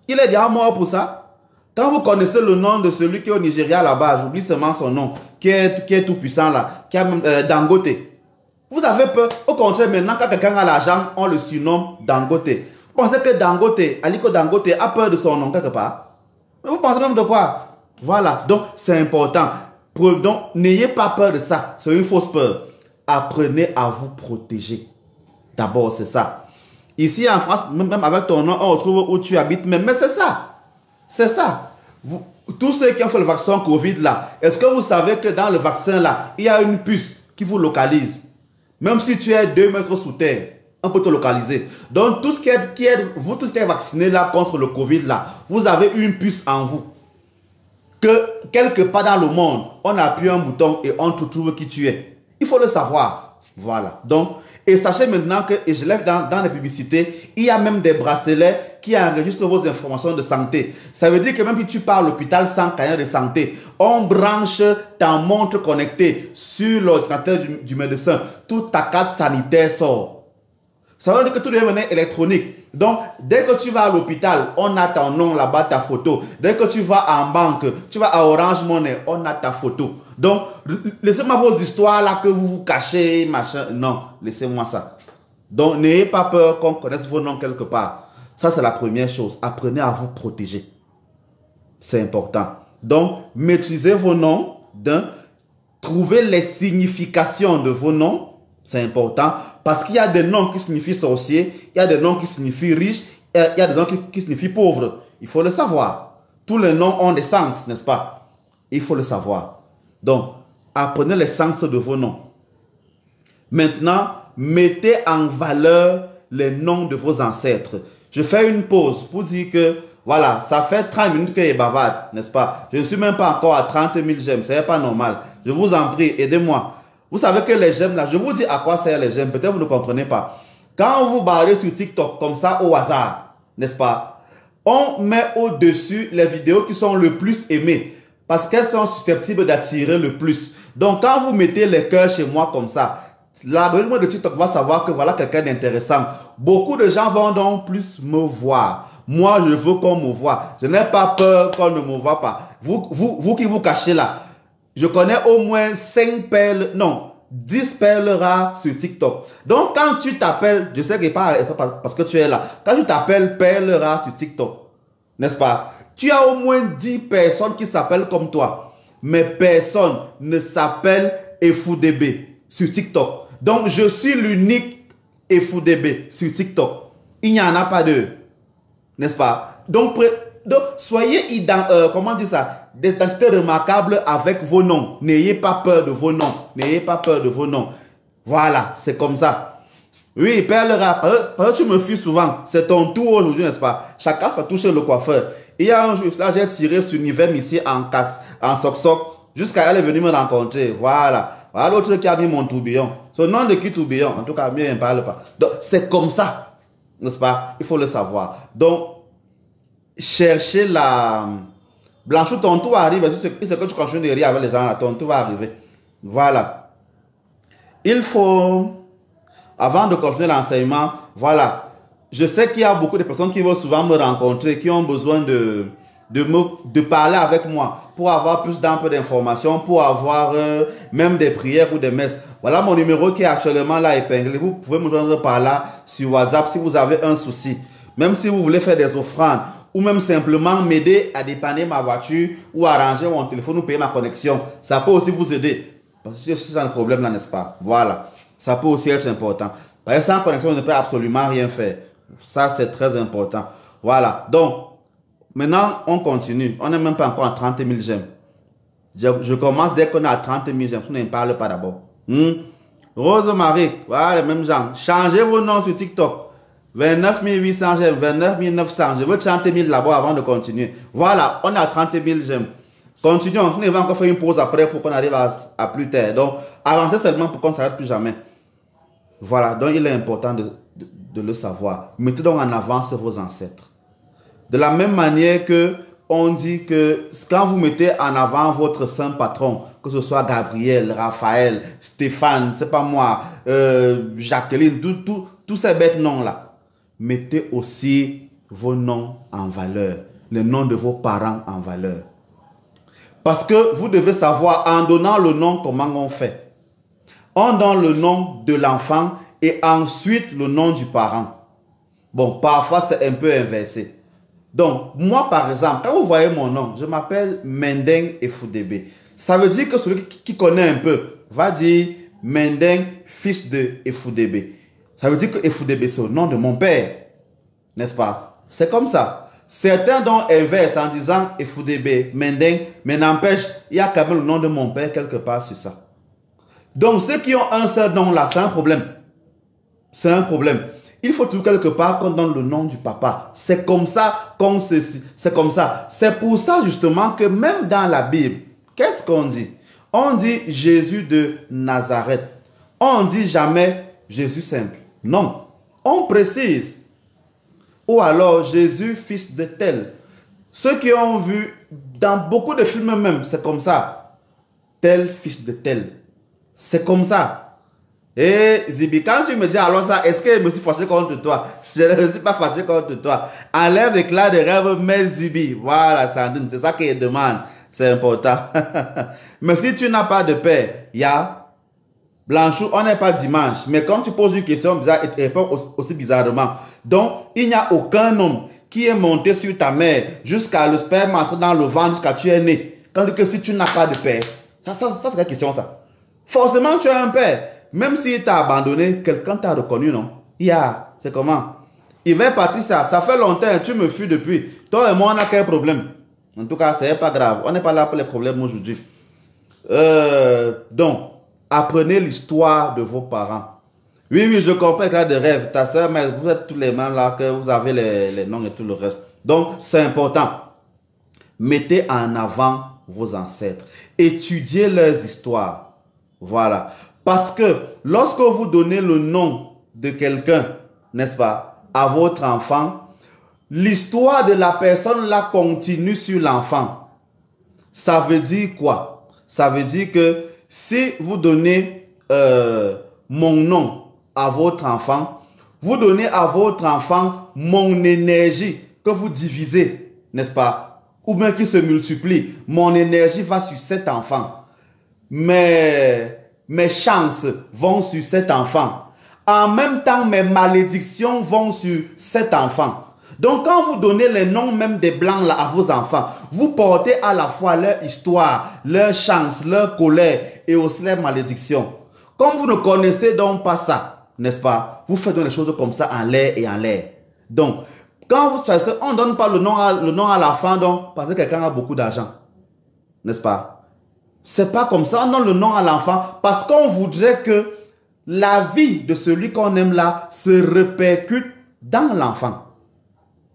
Il est déjà mort pour ça. Quand vous connaissez le nom de celui qui est au Nigeria là-bas, j'oublie seulement son nom, qui est tout puissant là, qui a même Dangote. Vous avez peur. Au contraire, maintenant quand quelqu'un a l'argent, on le surnomme Dangote. Vous pensez que Dangote, Aliko Dangote a peur de son nom quelque part? Vous pensez même de quoi? Voilà, donc c'est important. Donc n'ayez pas peur de ça, c'est une fausse peur. Apprenez à vous protéger. D'abord, c'est ça. Ici en France, même avec ton nom, on retrouve où tu habites, mais c'est ça. C'est ça. Tous ceux qui ont fait le vaccin Covid là, est-ce que vous savez que dans le vaccin là, il y a une puce qui vous localise? Même si tu es 2 mètres sous terre, on peut te localiser. Donc, tous qui êtes vaccinés là contre le Covid là, vous avez une puce en vous. Que quelque part dans le monde, on appuie un bouton et on te trouve qui tu es. Il faut le savoir. Voilà. Donc, et sachez maintenant que, et je l'ai dans les publicités, il y a même des bracelets qui enregistrent vos informations de santé. Ça veut dire que même si tu pars à l'hôpital sans carnet de santé, on branche ta montre connectée sur l'ordinateur du médecin. Toute ta carte sanitaire sort. Ça veut dire que tout est électronique. Donc, dès que tu vas à l'hôpital, on a ton nom là-bas, ta photo. Dès que tu vas en banque, tu vas à Orange Money, on a ta photo. Donc, laissez-moi vos histoires là que vous vous cachez, machin. Non, laissez-moi ça. Donc, n'ayez pas peur qu'on connaisse vos noms quelque part. Ça, c'est la première chose. Apprenez à vous protéger. C'est important. Donc, maîtrisez vos noms. Trouvez les significations de vos noms. C'est important parce qu'il y a des noms qui signifient sorcier, il y a des noms qui signifient riche, il y a des noms qui signifient pauvre. Il faut le savoir. Tous les noms ont des sens, n'est-ce pas? Il faut le savoir. Donc, apprenez les sens de vos noms. Maintenant, mettez en valeur les noms de vos ancêtres. Je fais une pause pour dire que, voilà, ça fait 30 minutes que je bavarde, n'est-ce pas? Je ne suis même pas encore à 30 000 j'aime, ce n'est pas normal. Je vous en prie, aidez-moi. Vous savez que les j'aime là, je vous dis à quoi servent les j'aime, peut-être vous ne comprenez pas. Quand vous baladez sur TikTok comme ça au hasard, n'est-ce pas? On met au-dessus les vidéos qui sont le plus aimées parce qu'elles sont susceptibles d'attirer le plus. Donc quand vous mettez les cœurs chez moi comme ça, l'algorithme de TikTok va savoir que voilà quelqu'un d'intéressant. Beaucoup de gens vont donc plus me voir. Moi, je veux qu'on me voie. Je n'ai pas peur qu'on ne me voie pas. Vous qui vous cachez là, je connais au moins 5 perles, non, 10 perles rares sur TikTok. Donc, quand tu t'appelles, je sais que pas parce que tu es là, quand tu t'appelles perles rares sur TikTok, n'est-ce pas? Tu as au moins 10 personnes qui s'appellent comme toi. Mais personne ne s'appelle Efoudébé sur TikTok. Donc, je suis l'unique Efoudébé sur TikTok. Il n'y en a pas deux. N'est-ce pas? Donc, soyez comment dire ça? Des identités remarquables avec vos noms. N'ayez pas peur de vos noms. N'ayez pas peur de vos noms. Voilà, c'est comme ça. Oui, Père le rap, tu me fuis souvent. C'est ton tour aujourd'hui, n'est-ce pas? Chacun peut toucher le coiffeur. Il y a un jour, là, j'ai tiré sur Nivem ici en soc-soc, jusqu'à elle est venue me rencontrer. Voilà. Voilà l'autre qui a mis mon tourbillon. Son nom de qui tourbillon? En tout cas, mieux, il ne parle pas. Donc, c'est comme ça. N'est-ce pas? Il faut le savoir. Donc, cherchez la... Blanchou, ton tour arrive. C'est que tu continues de rire avec les gens là. Ton tour va arriver. Voilà. Il faut... Avant de continuer l'enseignement, voilà. Je sais qu'il y a beaucoup de personnes qui vont souvent me rencontrer, qui ont besoin de parler avec moi pour avoir plus d'informations, pour avoir même des prières ou des messes. Voilà mon numéro qui est actuellement là épinglé. Vous pouvez me joindre par là sur WhatsApp si vous avez un souci. Même si vous voulez faire des offrandes ou même simplement m'aider à dépanner ma voiture ou arranger mon téléphone ou payer ma connexion. Ça peut aussi vous aider. Parce que c'est un problème là, n'est-ce pas? Voilà. Ça peut aussi être important. Parce que sans connexion, on ne peut absolument rien faire. Ça, c'est très important. Voilà. Donc, maintenant, on continue. On n'est même pas encore à 30 000 j'aime. Je commence dès qu'on est à 30 000 j'aime. On ne parle pas d'abord. Rose-Marie, voilà les mêmes gens. Changez vos noms sur TikTok. 29 800 j'aime, 29 900. Je veux 30 000 là-bas avant de continuer. Voilà, on a 30 000 j'aime. Continuons. On va encore faire une pause après pour qu'on arrive à plus tard. Donc, avancez seulement pour qu'on ne s'arrête plus jamais. Voilà, donc il est important de le savoir. Mettez donc en avance vos ancêtres. De la même manière que on dit que quand vous mettez en avant votre saint patron, que ce soit Gabriel, Raphaël, Stéphane, c'est pas moi, Jacqueline, tous ces bêtes noms-là, mettez aussi vos noms en valeur, les noms de vos parents en valeur. Parce que vous devez savoir, en donnant le nom, comment on fait. On donne le nom de l'enfant et ensuite le nom du parent. Bon, parfois c'est un peu inversé. Donc, moi par exemple, quand vous voyez mon nom, je m'appelle Mendeng Efudebe. Ça veut dire que celui qui connaît un peu va dire Mendeng, fils de Efudebe. Ça veut dire que Efudebe, c'est le nom de mon père. N'est-ce pas? C'est comme ça. Certains donc inversent en disant Efudebe, Mendeng, mais n'empêche, il y a quand même le nom de mon père quelque part sur ça. Donc, ceux qui ont un seul nom là, c'est un problème. C'est un problème. Il faut tout quelque part qu'on donne le nom du papa. C'est comme ça qu'on se... C'est comme ça. C'est pour ça justement que même dans la Bible, qu'est-ce qu'on dit? On dit Jésus de Nazareth. On ne dit jamais Jésus simple. Non. On précise. Ou alors Jésus fils de tel. Ceux qui ont vu dans beaucoup de films même, c'est comme ça. Tel fils de tel. C'est comme ça. Et Zibi, quand tu me dis alors ça, est-ce que je me suis fâché contre toi? Je ne me suis pas fâché contre toi. Enlève l'éclat de rêve, mais Zibi. Voilà, Sandrine, c'est ça qu'il demande. C'est important. Mais si tu n'as pas de père, il y a Blanchou, on n'est pas dimanche. Mais quand tu poses une question bizarre, il te répond aussi bizarrement. Donc, il n'y a aucun homme qui est monté sur ta mère jusqu'à le sperme entrer dans le ventre jusqu'à tu es né. Tandis que si tu n'as pas de père, ça c'est la question ça. Forcément, tu as un père. Même s'il t'a abandonné, quelqu'un t'a reconnu, non? C'est comment? Il va partir ça. Ça fait longtemps, tu me fuis depuis. Toi et moi, on n'a quel problème? En tout cas, c'est pas grave. On n'est pas là pour les problèmes aujourd'hui. Donc, apprenez l'histoire de vos parents. Oui, je comprends que de rêve. Ta soeur, mais vous êtes tous les mêmes là, que vous avez les noms et tout le reste. Donc, c'est important. Mettez en avant vos ancêtres. Étudiez leurs histoires. Voilà. Parce que lorsque vous donnez le nom de quelqu'un, n'est-ce pas, à votre enfant, l'histoire de la personne là continue sur l'enfant. Ça veut dire quoi? Ça veut dire que si vous donnez mon nom à votre enfant, vous donnez à votre enfant mon énergie que vous divisez, n'est-ce pas? Ou bien qui se multiplie. Mon énergie va sur cet enfant. Mais mes chances vont sur cet enfant. En même temps, mes malédictions vont sur cet enfant. Donc, quand vous donnez les noms même des blancs là, à vos enfants, vous portez à la fois leur histoire, leur chance, leur colère et aussi leurs malédictions. Comme vous ne connaissez donc pas ça, n'est-ce pas? Vous faites donc les choses comme ça en l'air et en l'air. Donc, quand vous choisissez, on ne donne pas le nom à l'enfant donc parce que quelqu'un a beaucoup d'argent. N'est-ce pas? C'est pas comme ça, on donne le nom à l'enfant parce qu'on voudrait que la vie de celui qu'on aime là se répercute dans l'enfant.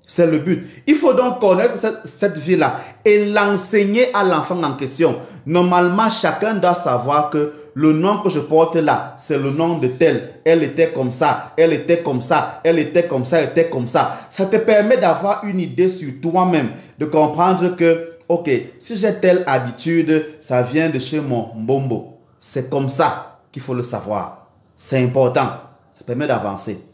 C'est le but. Il faut donc connaître cette vie-là et l'enseigner à l'enfant en question. Normalement, chacun doit savoir que le nom que je porte là, c'est le nom de tel. Elle était comme ça, elle était comme ça, elle était comme ça, elle était comme ça. Ça te permet d'avoir une idée sur toi-même, de comprendre que ok, si j'ai telle habitude, ça vient de chez mon mbombo. C'est comme ça qu'il faut le savoir. C'est important. Ça permet d'avancer.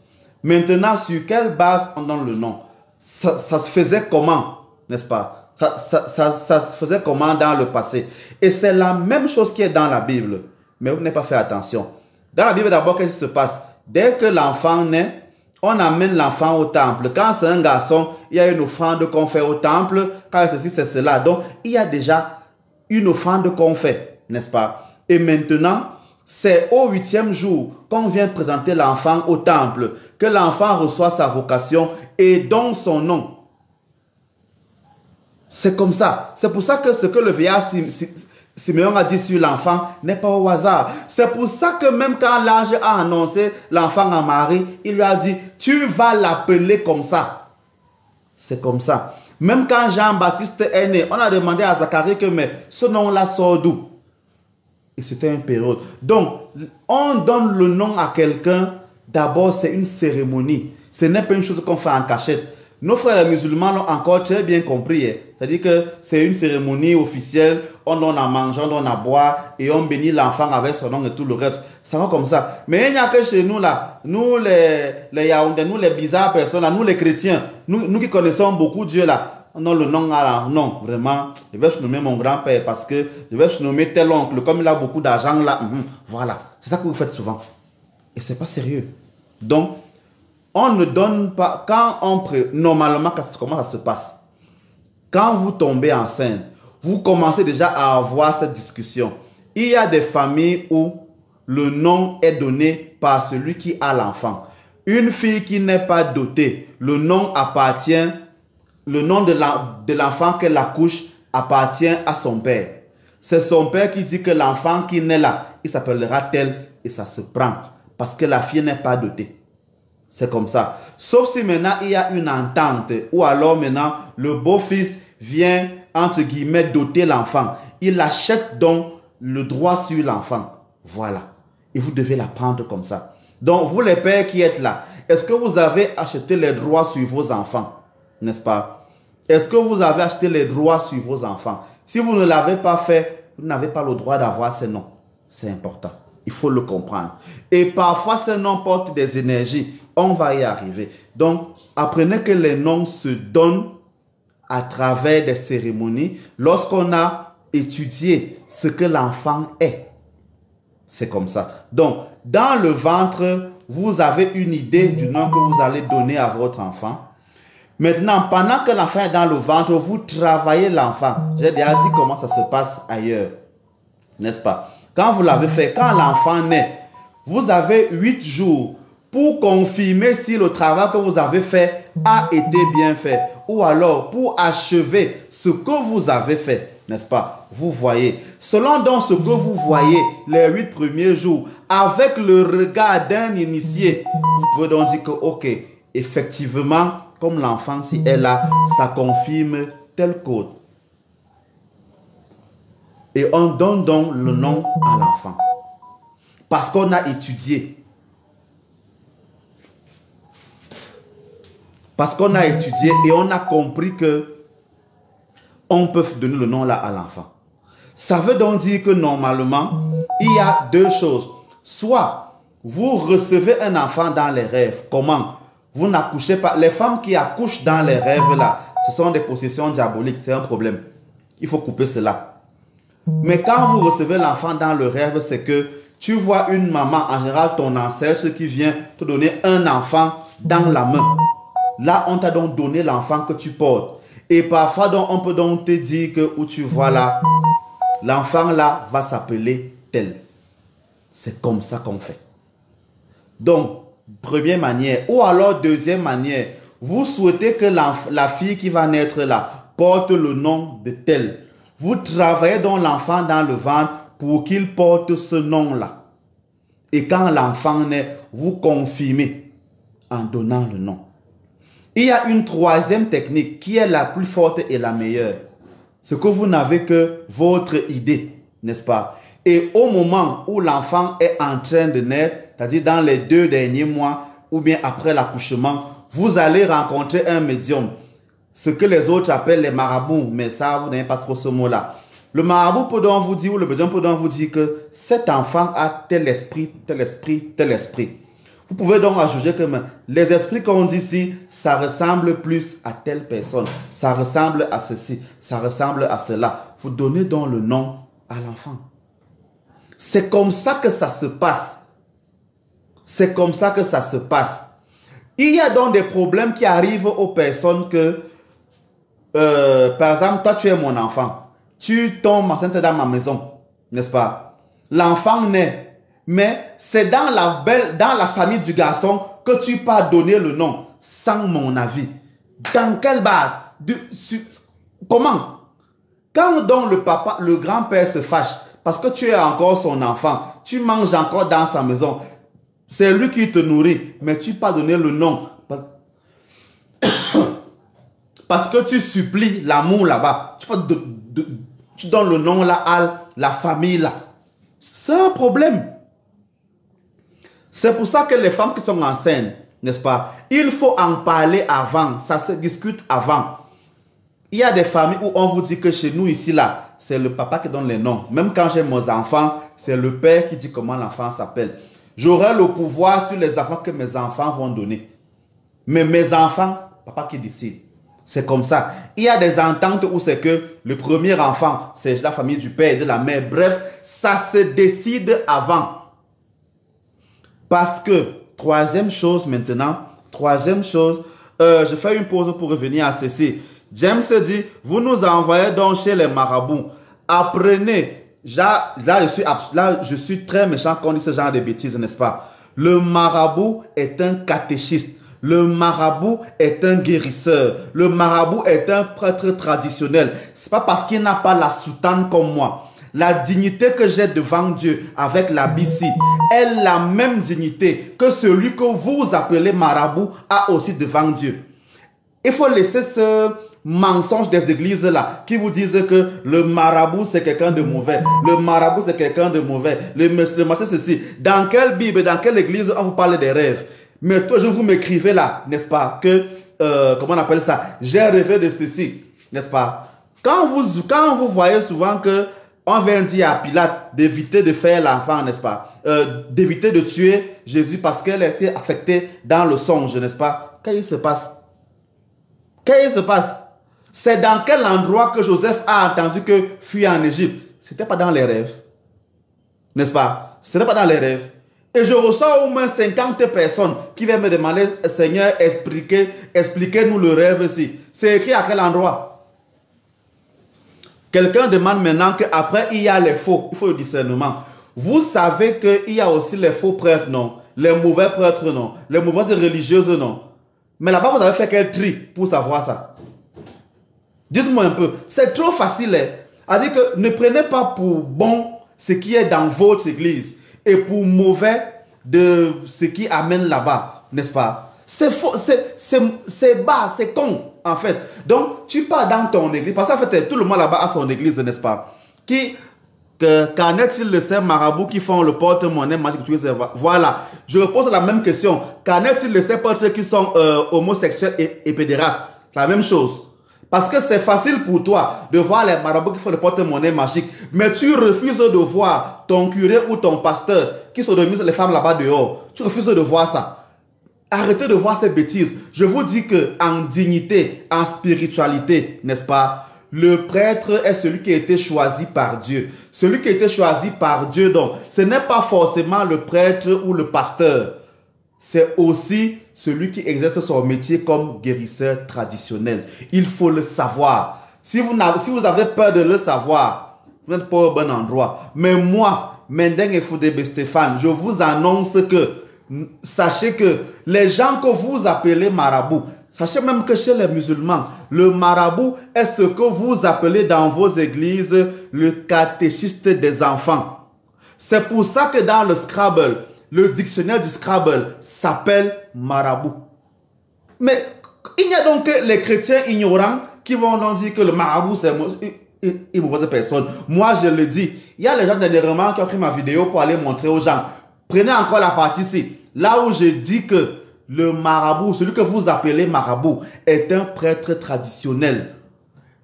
Maintenant, sur quelle base on donne le nom? Ça se faisait comment? N'est-ce pas? Ça se faisait comment dans le passé? Et c'est la même chose qui est dans la Bible. Mais vous n'avez pas fait attention. Dans la Bible, d'abord, qu'est-ce qui se passe? Dès que l'enfant naît, on amène l'enfant au temple. Quand c'est un garçon, il y a une offrande qu'on fait au temple. Quand ceci, c'est cela. Donc, il y a déjà une offrande qu'on fait, n'est-ce pas? Et maintenant, c'est au 8e jour qu'on vient présenter l'enfant au temple, que l'enfant reçoit sa vocation et donne son nom. C'est comme ça. C'est pour ça que ce que le vieillard Simeon a dit sur l'enfant n'est pas au hasard. C'est pour ça que même quand l'ange a annoncé l'enfant à Marie, il lui a dit, tu vas l'appeler comme ça. C'est comme ça. Même quand Jean-Baptiste est né, on a demandé à Zacharie que mais ce nom-là sort d'où? Et c'était une période. Donc, on donne le nom à quelqu'un, d'abord c'est une cérémonie. Ce n'est pas une chose qu'on fait en cachette. Nos frères les musulmans l'ont encore très bien compris. C'est-à-dire que c'est une cérémonie officielle, on donne à manger, on donne à boire et on bénit l'enfant avec son nom et tout le reste. Ça va comme ça. Mais il n'y a que chez nous là, nous les Yaoundais, nous les bizarres personnes là, nous les chrétiens, nous qui connaissons beaucoup Dieu là, non le nom là, non, vraiment, je vais nommer mon grand-père parce que je vais nommer tel oncle, comme il a beaucoup d'argent là, voilà. C'est ça que vous faites souvent. Et c'est pas sérieux. Donc, on ne donne pas, quand on normalement, comment ça se passe? Quand vous tombez enceinte, vous commencez déjà à avoir cette discussion. Il y a des familles où le nom est donné par celui qui a l'enfant. Une fille qui n'est pas dotée, le nom appartient, le nom de l'enfant qu'elle accouche appartient à son père. C'est son père qui dit que l'enfant qui naît là, il s'appellera tel et ça se prend parce que la fille n'est pas dotée. C'est comme ça. Sauf si maintenant il y a une entente ou alors maintenant le beau-fils vient entre guillemets doter l'enfant. Il achète donc le droit sur l'enfant. Voilà. Et vous devez la prendre comme ça. Donc vous les pères qui êtes là, est-ce que vous avez acheté les droits sur vos enfants? N'est-ce pas? Est-ce que vous avez acheté les droits sur vos enfants? Si vous ne l'avez pas fait, vous n'avez pas le droit d'avoir ces noms. C'est important. Il faut le comprendre. Et parfois, ces noms portent des énergies. On va y arriver. Donc, apprenez que les noms se donnent à travers des cérémonies lorsqu'on a étudié ce que l'enfant est. C'est comme ça. Donc, dans le ventre, vous avez une idée du nom que vous allez donner à votre enfant. Maintenant, pendant que l'enfant est dans le ventre, vous travaillez l'enfant. J'ai déjà dit comment ça se passe ailleurs. N'est-ce pas? Quand vous l'avez fait, quand l'enfant naît, vous avez 8 jours pour confirmer si le travail que vous avez fait a été bien fait. Ou alors pour achever ce que vous avez fait, n'est-ce pas? Vous voyez. Selon donc ce que vous voyez les 8 premiers jours, avec le regard d'un initié, vous pouvez donc dire que, ok, effectivement, comme l'enfant si est là, ça confirme tel code. Et on donne donc le nom à l'enfant. Parce qu'on a étudié. Parce qu'on a étudié et on a compris que on peut donner le nom là à l'enfant. Ça veut donc dire que normalement, il y a deux choses. Soit vous recevez un enfant dans les rêves. Comment? Vous n'accouchez pas. Les femmes qui accouchent dans les rêves là, ce sont des possessions diaboliques. C'est un problème. Il faut couper cela. Mais quand vous recevez l'enfant dans le rêve, c'est que tu vois une maman, en général ton ancêtre, qui vient te donner un enfant dans la main. Là, on t'a donc donné l'enfant que tu portes. Et parfois, donc, on peut donc te dire que où tu vois là, l'enfant là va s'appeler tel. C'est comme ça qu'on fait. Donc, première manière. Ou alors, deuxième manière, vous souhaitez que la fille qui va naître là porte le nom de tel. Vous travaillez donc l'enfant dans le ventre pour qu'il porte ce nom-là. Et quand l'enfant naît, vous confirmez en donnant le nom. Il y a une troisième technique qui est la plus forte et la meilleure. C'est que vous n'avez que votre idée, n'est-ce pas? Et au moment où l'enfant est en train de naître, c'est-à-dire dans les 2 derniers mois ou bien après l'accouchement, vous allez rencontrer un médium. Ce que les autres appellent les marabouts, mais ça, vous n'avez pas trop ce mot-là. Le marabout peut donc vous dire, ou le médium peut donc vous dire que cet enfant a tel esprit, tel esprit, tel esprit. Vous pouvez donc ajouter que les esprits qu'on dit ici, ça ressemble plus à telle personne, ça ressemble à ceci, ça ressemble à cela. Vous donnez donc le nom à l'enfant. C'est comme ça que ça se passe. C'est comme ça que ça se passe. Il y a donc des problèmes qui arrivent aux personnes que, par exemple, toi tu es mon enfant. Tu tombes enceinte dans ma maison, n'est-ce pas? L'enfant naît, mais c'est dans la famille du garçon que tu peux donner le nom, sans mon avis. Dans quelle base? Comment? Quand donc le papa, le grand-père se fâche, parce que tu es encore son enfant, tu manges encore dans sa maison, c'est lui qui te nourrit, mais tu n'as pas donné le nom. Parce que tu supplies l'amour là-bas. Tu donnes le nom là à la famille là. C'est un problème. C'est pour ça que les femmes qui sont enceintes, n'est-ce pas, il faut en parler avant, ça se discute avant. Il y a des familles où on vous dit que chez nous ici là, c'est le papa qui donne les noms. Même quand j'ai mes enfants, c'est le père qui dit comment l'enfant s'appelle. J'aurai le pouvoir sur les enfants que mes enfants vont donner. Mais mes enfants, papa qui décide. C'est comme ça. Il y a des ententes où c'est que le premier enfant, c'est la famille du père et de la mère. Bref, ça se décide avant. Parce que, troisième chose maintenant, je fais une pause pour revenir à ceci. James dit, vous nous envoyez donc chez les marabouts. Apprenez. Là, je suis très méchant quand on dit ce genre de bêtises, n'est-ce pas? Le marabout est un catéchiste. Le marabout est un guérisseur. Le marabout est un prêtre traditionnel. C'est pas parce qu'il n'a pas la soutane comme moi. La dignité que j'ai devant Dieu avec la BC est la même dignité que celui que vous appelez marabout a aussi devant Dieu. Il faut laisser ce mensonge des églises là qui vous disent que le marabout c'est quelqu'un de mauvais. Le marabout c'est quelqu'un de mauvais. Le monsieur ceci. Dans quelle Bible, dans quelle église on vous parle des rêves? Mais toi, vous m'écrivez là, n'est-ce pas, que, comment on appelle ça, j'ai rêvé de ceci, n'est-ce pas? Quand vous voyez souvent que on vient dire à Pilate d'éviter de faire l'enfant, n'est-ce pas, d'éviter de tuer Jésus parce qu'elle a été affectée dans le songe, n'est-ce pas? Qu'est-ce qui se passe? Qu'est-ce qui se passe? C'est dans quel endroit que Joseph a entendu que fuir en Égypte? Ce n'était pas dans les rêves, n'est-ce pas? Ce n'était pas dans les rêves. Et je reçois au moins 50 personnes qui viennent me demander, Seigneur, expliquez-nous le rêve ici. C'est écrit à quel endroit? Quelqu'un demande maintenant qu'après, il y a les faux. Il faut le discernement. Vous savez qu'il y a aussi les faux prêtres, non? Les mauvais prêtres, non? Les mauvaises religieuses, non? Mais là-bas, vous avez fait quel tri pour savoir ça? Dites-moi un peu. C'est trop facile. À dire que ne prenez pas pour bon ce qui est dans votre église et pour mauvais de ce qui amène là-bas, n'est-ce pas? C'est faux, c'est bas, c'est con, en fait. Donc, tu pars dans ton église, parce qu'en fait, tout le monde là-bas a son église, n'est-ce pas? Qu'en est-il de ces marabouts qui font le porte-monnaie magique? Voilà, je repose la même question. Qu'en est-il de ces prêtres qui sont homosexuels et pédérastes? C'est la même chose. Parce que c'est facile pour toi de voir les marabouts qui font le porte-monnaie magique, mais tu refuses de voir ton curé ou ton pasteur qui sodomise les femmes là-bas dehors. Tu refuses de voir ça. Arrêtez de voir ces bêtises. Je vous dis que en dignité, en spiritualité, n'est-ce pas, le prêtre est celui qui a été choisi par Dieu. Celui qui a été choisi par Dieu, donc, ce n'est pas forcément le prêtre ou le pasteur. C'est aussi celui qui exerce son métier comme guérisseur traditionnel. Il faut le savoir. Si vous avez peur de le savoir, vous n'êtes pas au bon endroit. Mais moi, Mendeng et Foudébé Stéphane, je vous annonce que, sachez que les gens que vous appelez marabout, sachez même que chez les musulmans, le marabout est ce que vous appelez dans vos églises le catéchiste des enfants. C'est pour ça que dans le Scrabble, le dictionnaire du Scrabble s'appelle marabout. Mais il y a donc les chrétiens ignorants qui vont donc dire que le marabout c'est une mauvaise personne. Moi je le dis. Il y a les gens dernièrement qui ont pris ma vidéo pour aller montrer aux gens. Prenez encore la partie ici. Là où je dis que le marabout, celui que vous appelez marabout, est un prêtre traditionnel.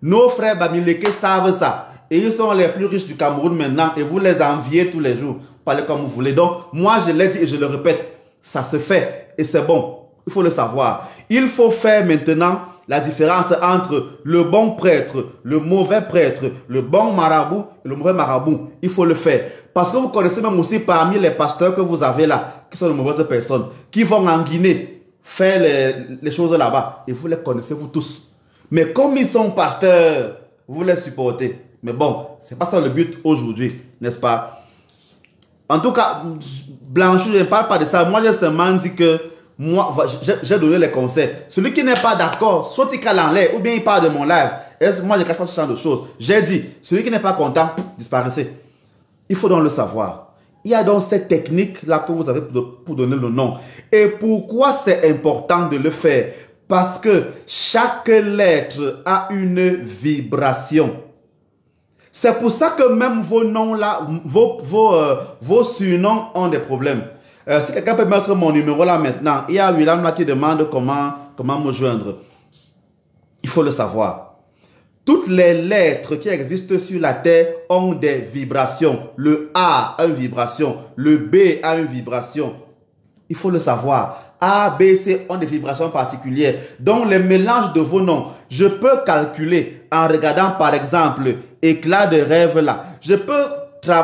Nos frères Bamileke savent ça. Et ils sont les plus riches du Cameroun maintenant. Et vous les enviez tous les jours. Parlez comme vous voulez. Donc, moi, je l'ai dit et je le répète. Ça se fait. Et c'est bon. Il faut le savoir. Il faut faire maintenant la différence entre le bon prêtre, le mauvais prêtre, le bon marabout et le mauvais marabout. Il faut le faire. Parce que vous connaissez même aussi parmi les pasteurs que vous avez là, qui sont de mauvaises personnes, qui vont en Guinée faire les choses là-bas. Et vous les connaissez, vous tous. Mais comme ils sont pasteurs, vous les supportez. Mais bon, c'est pas ça le but aujourd'hui, n'est-ce pas? En tout cas, Blanchou, je ne parle pas de ça. Moi, j'ai seulement dit que moi, j'ai donné les conseils. Celui qui n'est pas d'accord, soit il cale en l'air, ou bien il parle de mon live. Moi, je ne cache pas ce genre de choses. J'ai dit, celui qui n'est pas content, disparaissez. Il faut donc le savoir. Il y a donc cette technique-là que vous avez pour donner le nom. Et pourquoi c'est important de le faire? Parce que chaque lettre a une vibration. C'est pour ça que même vos noms-là, vos surnoms ont des problèmes. Si quelqu'un peut mettre mon numéro là maintenant, il y a William là qui demande comment me joindre. Il faut le savoir. Toutes les lettres qui existent sur la terre ont des vibrations. Le A a une vibration. Le B a une vibration. Il faut le savoir. A, B, C ont des vibrations particulières. Donc, les mélanges de vos noms, je peux calculer en regardant par exemple éclat de rêve là. Je peux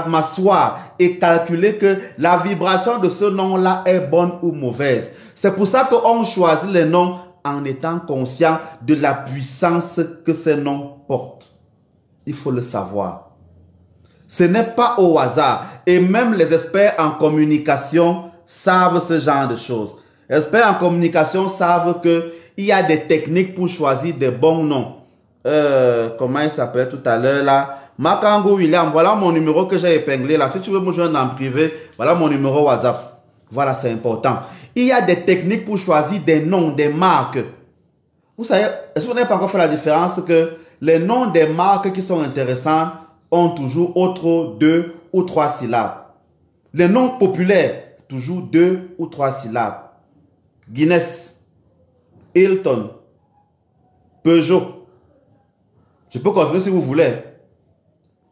m'asseoir et calculer que la vibration de ce nom-là est bonne ou mauvaise. C'est pour ça qu'on choisit les noms en étant conscient de la puissance que ces noms portent. Il faut le savoir. Ce n'est pas au hasard. Et même les experts en communication savent ce genre de choses. Les experts en communication savent qu'il y a des techniques pour choisir des bons noms. Comment il s'appelle tout à l'heure là? Makango William, voilà mon numéro que j'ai épinglé là. Si tu veux me joindre en privé, voilà mon numéro WhatsApp. Voilà, c'est important. Il y a des techniques pour choisir des noms, des marques. Vous savez, est-ce que vous n'avez pas encore fait la différence que les noms des marques qui sont intéressants ont toujours autre 2 ou 3 syllabes. Les noms populaires, toujours 2 ou 3 syllabes. Guinness, Hilton, Peugeot. Je peux continuer si vous voulez.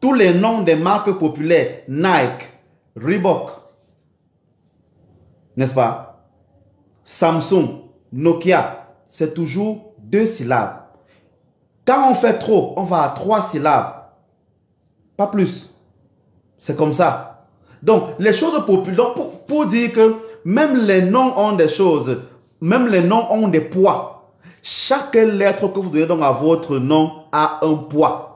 Tous les noms des marques populaires, Nike, Reebok, n'est-ce pas? Samsung, Nokia, c'est toujours 2 syllabes. Quand on fait trop, on va à 3 syllabes. Pas plus. C'est comme ça. Donc, les choses populaires, pour dire que même les noms ont des choses, même les noms ont des poids. Chaque lettre que vous donnez donc à votre nom a un poids.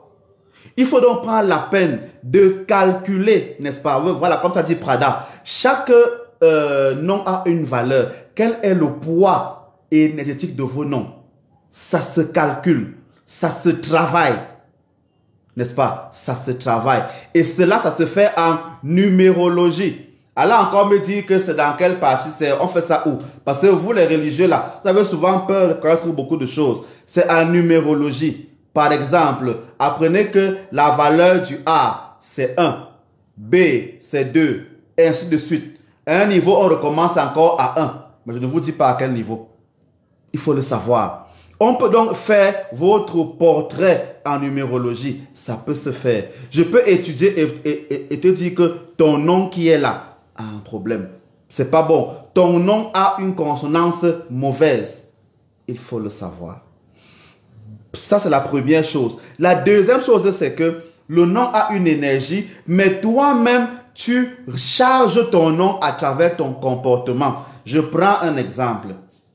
Il faut donc prendre la peine de calculer, n'est-ce pas? Voilà, comme tu as dit Prada, chaque nom a une valeur. Quel est le poids énergétique de vos noms? Ça se calcule, ça se travaille. N'est-ce pas? Ça se travaille. Et cela, ça se fait en numérologie. Alors encore me dire que c'est dans quelle partie, on fait ça où? Parce que vous les religieux là, vous avez souvent peur de connaître beaucoup de choses. C'est en numérologie. Par exemple, apprenez que la valeur du A, c'est 1. B, c'est 2. Et ainsi de suite. À un niveau, on recommence encore à 1. Mais je ne vous dis pas à quel niveau. Il faut le savoir. On peut donc faire votre portrait en numérologie. Ça peut se faire. Je peux étudier et te dire que ton nom qui est là a un problème. C'est pas bon. Ton nom a une consonance mauvaise. Il faut le savoir. Ça, c'est la première chose. La deuxième chose, c'est que le nom a une énergie, mais toi-même, tu charges ton nom à travers ton comportement. Je prends un exemple,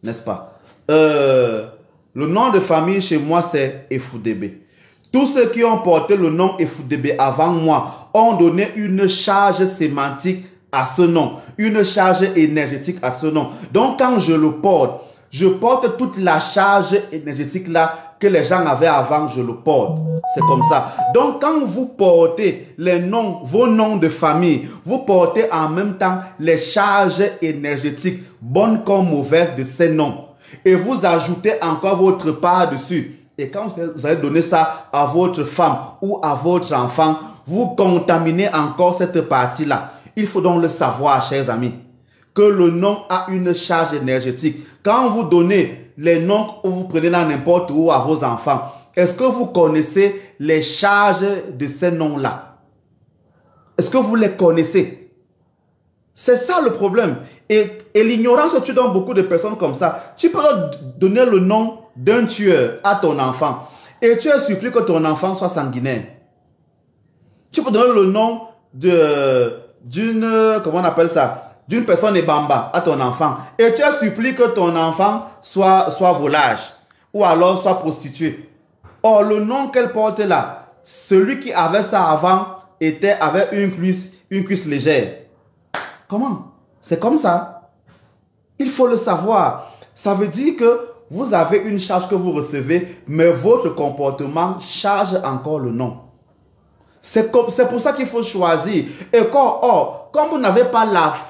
n'est-ce pas? Le nom de famille chez moi, c'est Efudebe. Tous ceux qui ont porté le nom Efudebe avant moi ont donné une charge sémantique à ce nom, une charge énergétique à ce nom. Donc, quand je le porte, je porte toute la charge énergétique là que les gens avaient avant, je le porte. C'est comme ça. Donc, quand vous portez les noms, vos noms de famille, vous portez en même temps les charges énergétiques, bonnes comme mauvaises de ces noms. Et vous ajoutez encore votre part dessus. Et quand vous allez donner ça à votre femme ou à votre enfant, vous contaminez encore cette partie-là. Il faut donc le savoir, chers amis, que le nom a une charge énergétique. Quand vous donnez les noms que vous prenez dans n'importe où à vos enfants, est-ce que vous connaissez les charges de ces noms-là? Est-ce que vous les connaissez? C'est ça le problème. Et l'ignorance tue donc beaucoup de personnes comme ça. Tu peux donner le nom d'un tueur à ton enfant et tu es surpris que ton enfant soit sanguinaire. Tu peux donner le nom d'une, comment on appelle ça, d'une personne ébamba à ton enfant et tu es surpris que ton enfant soit volage ou alors soit prostitué. Or, le nom qu'elle porte là, celui qui avait ça avant avait une cuisse légère. Comment? C'est comme ça. Il faut le savoir. Ça veut dire que vous avez une charge que vous recevez, mais votre comportement charge encore le nom. C'est pour ça qu'il faut choisir. Et comme vous n'avez pas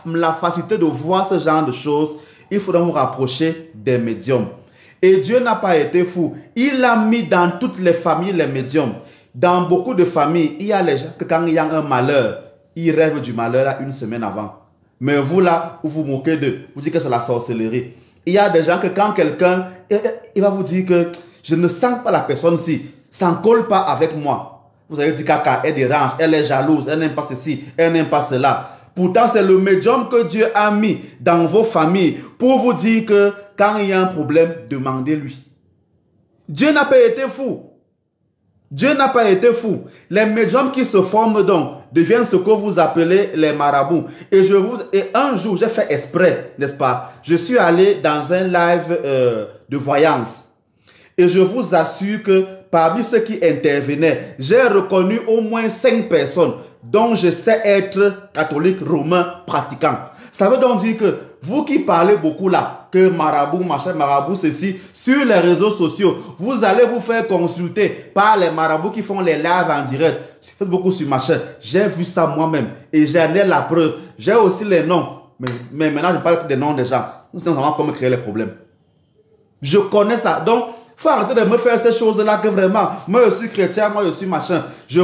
la facilité de voir ce genre de choses, il faudra vous rapprocher des médiums. Et Dieu n'a pas été fou. Il a mis dans toutes les familles les médiums. Dans beaucoup de familles, il y a les gens que quand il y a un malheur, ils rêvent du malheur là une semaine avant. Mais vous là, vous vous moquez d'eux, vous dites que c'est la sorcellerie. Il y a des gens que quand quelqu'un, il va vous dire que je ne sens pas la personne-ci, ça ne colle pas avec moi. Vous avez dit caca, elle dérange, elle est jalouse, elle n'aime pas ceci, elle n'aime pas cela. Pourtant, c'est le médium que Dieu a mis dans vos familles pour vous dire que quand il y a un problème, demandez-lui. Dieu n'a pas été fou. Dieu n'a pas été fou. Les médiums qui se forment donc deviennent ce que vous appelez les marabouts. Et un jour, j'ai fait exprès, n'est-ce pas? Je suis allé dans un live de voyance. Et je vous assure que parmi ceux qui intervenaient, j'ai reconnu au moins 5 personnes dont je sais être catholique romain pratiquant. Ça veut donc dire que vous qui parlez beaucoup là, que marabout, machin, marabout, ceci, sur les réseaux sociaux, vous allez vous faire consulter par les marabouts qui font les lives en direct. Je fais beaucoup sur machin. J'ai vu ça moi-même et j'en ai la preuve. J'ai aussi les noms. Mais maintenant, je parle des noms des gens. Nous savons comment créer les problèmes. Je connais ça. Donc, il faut arrêter de me faire ces choses-là que vraiment, moi je suis chrétien, moi je suis machin. Je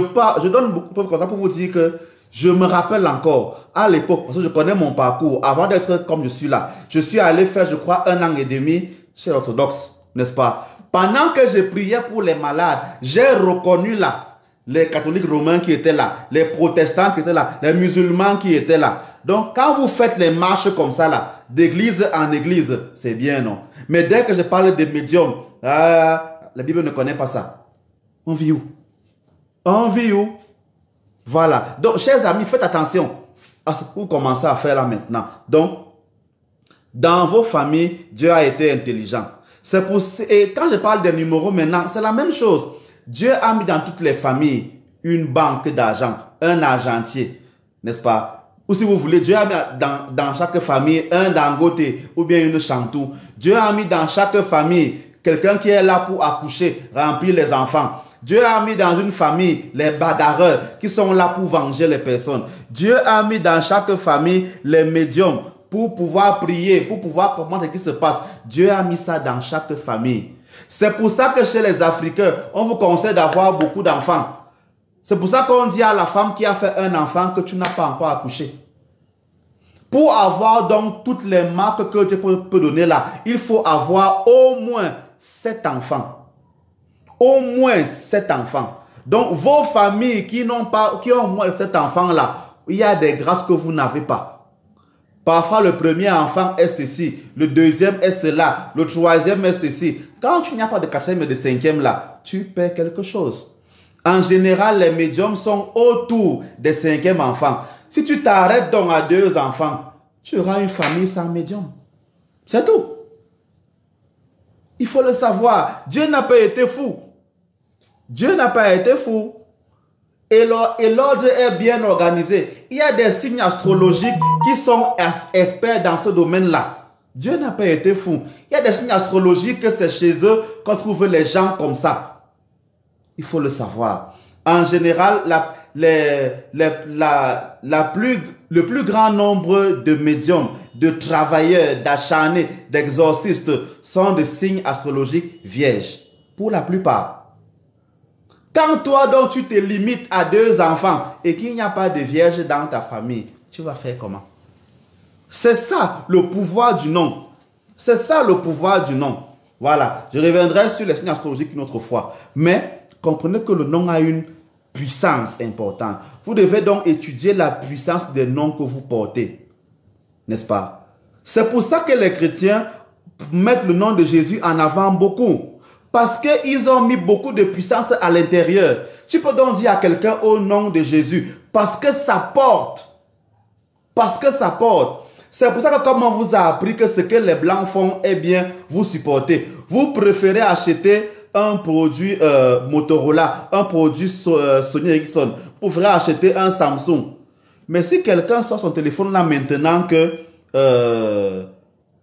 donne beaucoup de contacts pour vous dire que je me rappelle encore, à l'époque, parce que je connais mon parcours, avant d'être comme je suis là, je suis allé faire, je crois, 1 an et demi chez l'orthodoxe, n'est-ce pas? Pendant que je priais pour les malades, j'ai reconnu là les catholiques romains qui étaient là, les protestants qui étaient là, les musulmans qui étaient là. Donc, quand vous faites les marches comme ça là, d'église en église, c'est bien, non? Mais dès que je parle des médiums, la Bible ne connaît pas ça. On vit où? On vit où? Voilà. Donc, chers amis, faites attention à ce que vous commencez à faire là maintenant. Donc, dans vos familles, Dieu a été intelligent. Et quand je parle des numéros maintenant, c'est la même chose. Dieu a mis dans toutes les familles une banque d'argent, un argentier, n'est-ce pas? Ou si vous voulez, Dieu a mis dans chaque famille un Dangote ou bien une Chantou. Dieu a mis dans chaque famille quelqu'un qui est là pour accoucher, remplir les enfants. Dieu a mis dans une famille les bagarreurs qui sont là pour venger les personnes. Dieu a mis dans chaque famille les médiums pour pouvoir prier, pour pouvoir comprendre ce qui se passe. Dieu a mis ça dans chaque famille. C'est pour ça que chez les Africains, on vous conseille d'avoir beaucoup d'enfants. C'est pour ça qu'on dit à la femme qui a fait un enfant que tu n'as pas encore accouché. Pour avoir donc toutes les marques que Dieu peut donner là, il faut avoir au moins 7 enfants. Au moins 7 enfants. Donc vos familles qui ont moins de 7 enfants là, il y a des grâces que vous n'avez pas. Parfois, le premier enfant est ceci, le deuxième est cela, le troisième est ceci. Quand tu n'as pas de quatrième et de cinquième là, tu perds quelque chose. En général, les médiums sont autour des 5e enfants. Si tu t'arrêtes donc à 2 enfants, tu auras une famille sans médium. C'est tout. Il faut le savoir. Dieu n'a pas été fou. Dieu n'a pas été fou. Et l'ordre est bien organisé. Il y a des signes astrologiques qui sont experts dans ce domaine-là. Dieu n'a pas été fou. Il y a des signes astrologiques que c'est chez eux qu'on trouve les gens comme ça. Il faut le savoir. En général, le plus grand nombre de médiums, de travailleurs, d'acharnés, d'exorcistes sont des signes astrologiques vierges. Pour la plupart. Quand toi, donc, tu te limites à 2 enfants et qu'il n'y a pas de vierge dans ta famille, tu vas faire comment? C'est ça le pouvoir du nom. C'est ça le pouvoir du nom. Voilà. Je reviendrai sur les signes astrologiques une autre fois. Mais comprenez que le nom a une puissance importante. Vous devez donc étudier la puissance des noms que vous portez. N'est-ce pas? C'est pour ça que les chrétiens mettent le nom de Jésus en avant beaucoup. Parce qu'ils ont mis beaucoup de puissance à l'intérieur. Tu peux donc dire à quelqu'un au nom de Jésus. Parce que ça porte. Parce que ça porte. C'est pour ça que comme on vous a appris que ce que les blancs font, eh bien, vous supportez. Vous préférez acheter un produit Motorola, un produit Sony Ericsson. Vous préférez acheter un Samsung. Mais si quelqu'un sort son téléphone là maintenant que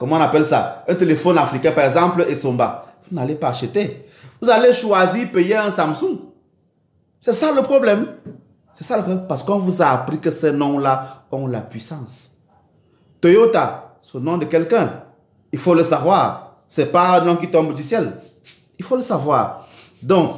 comment on appelle ça? Un téléphone africain, par exemple, et Somba. Vous n'allez pas acheter. Vous allez choisir payer un Samsung. C'est ça le problème. C'est ça le problème. Parce qu'on vous a appris que ces noms-là ont la puissance. Toyota, c'est le nom de quelqu'un. Il faut le savoir. Ce n'est pas un nom qui tombe du ciel. Il faut le savoir. Donc,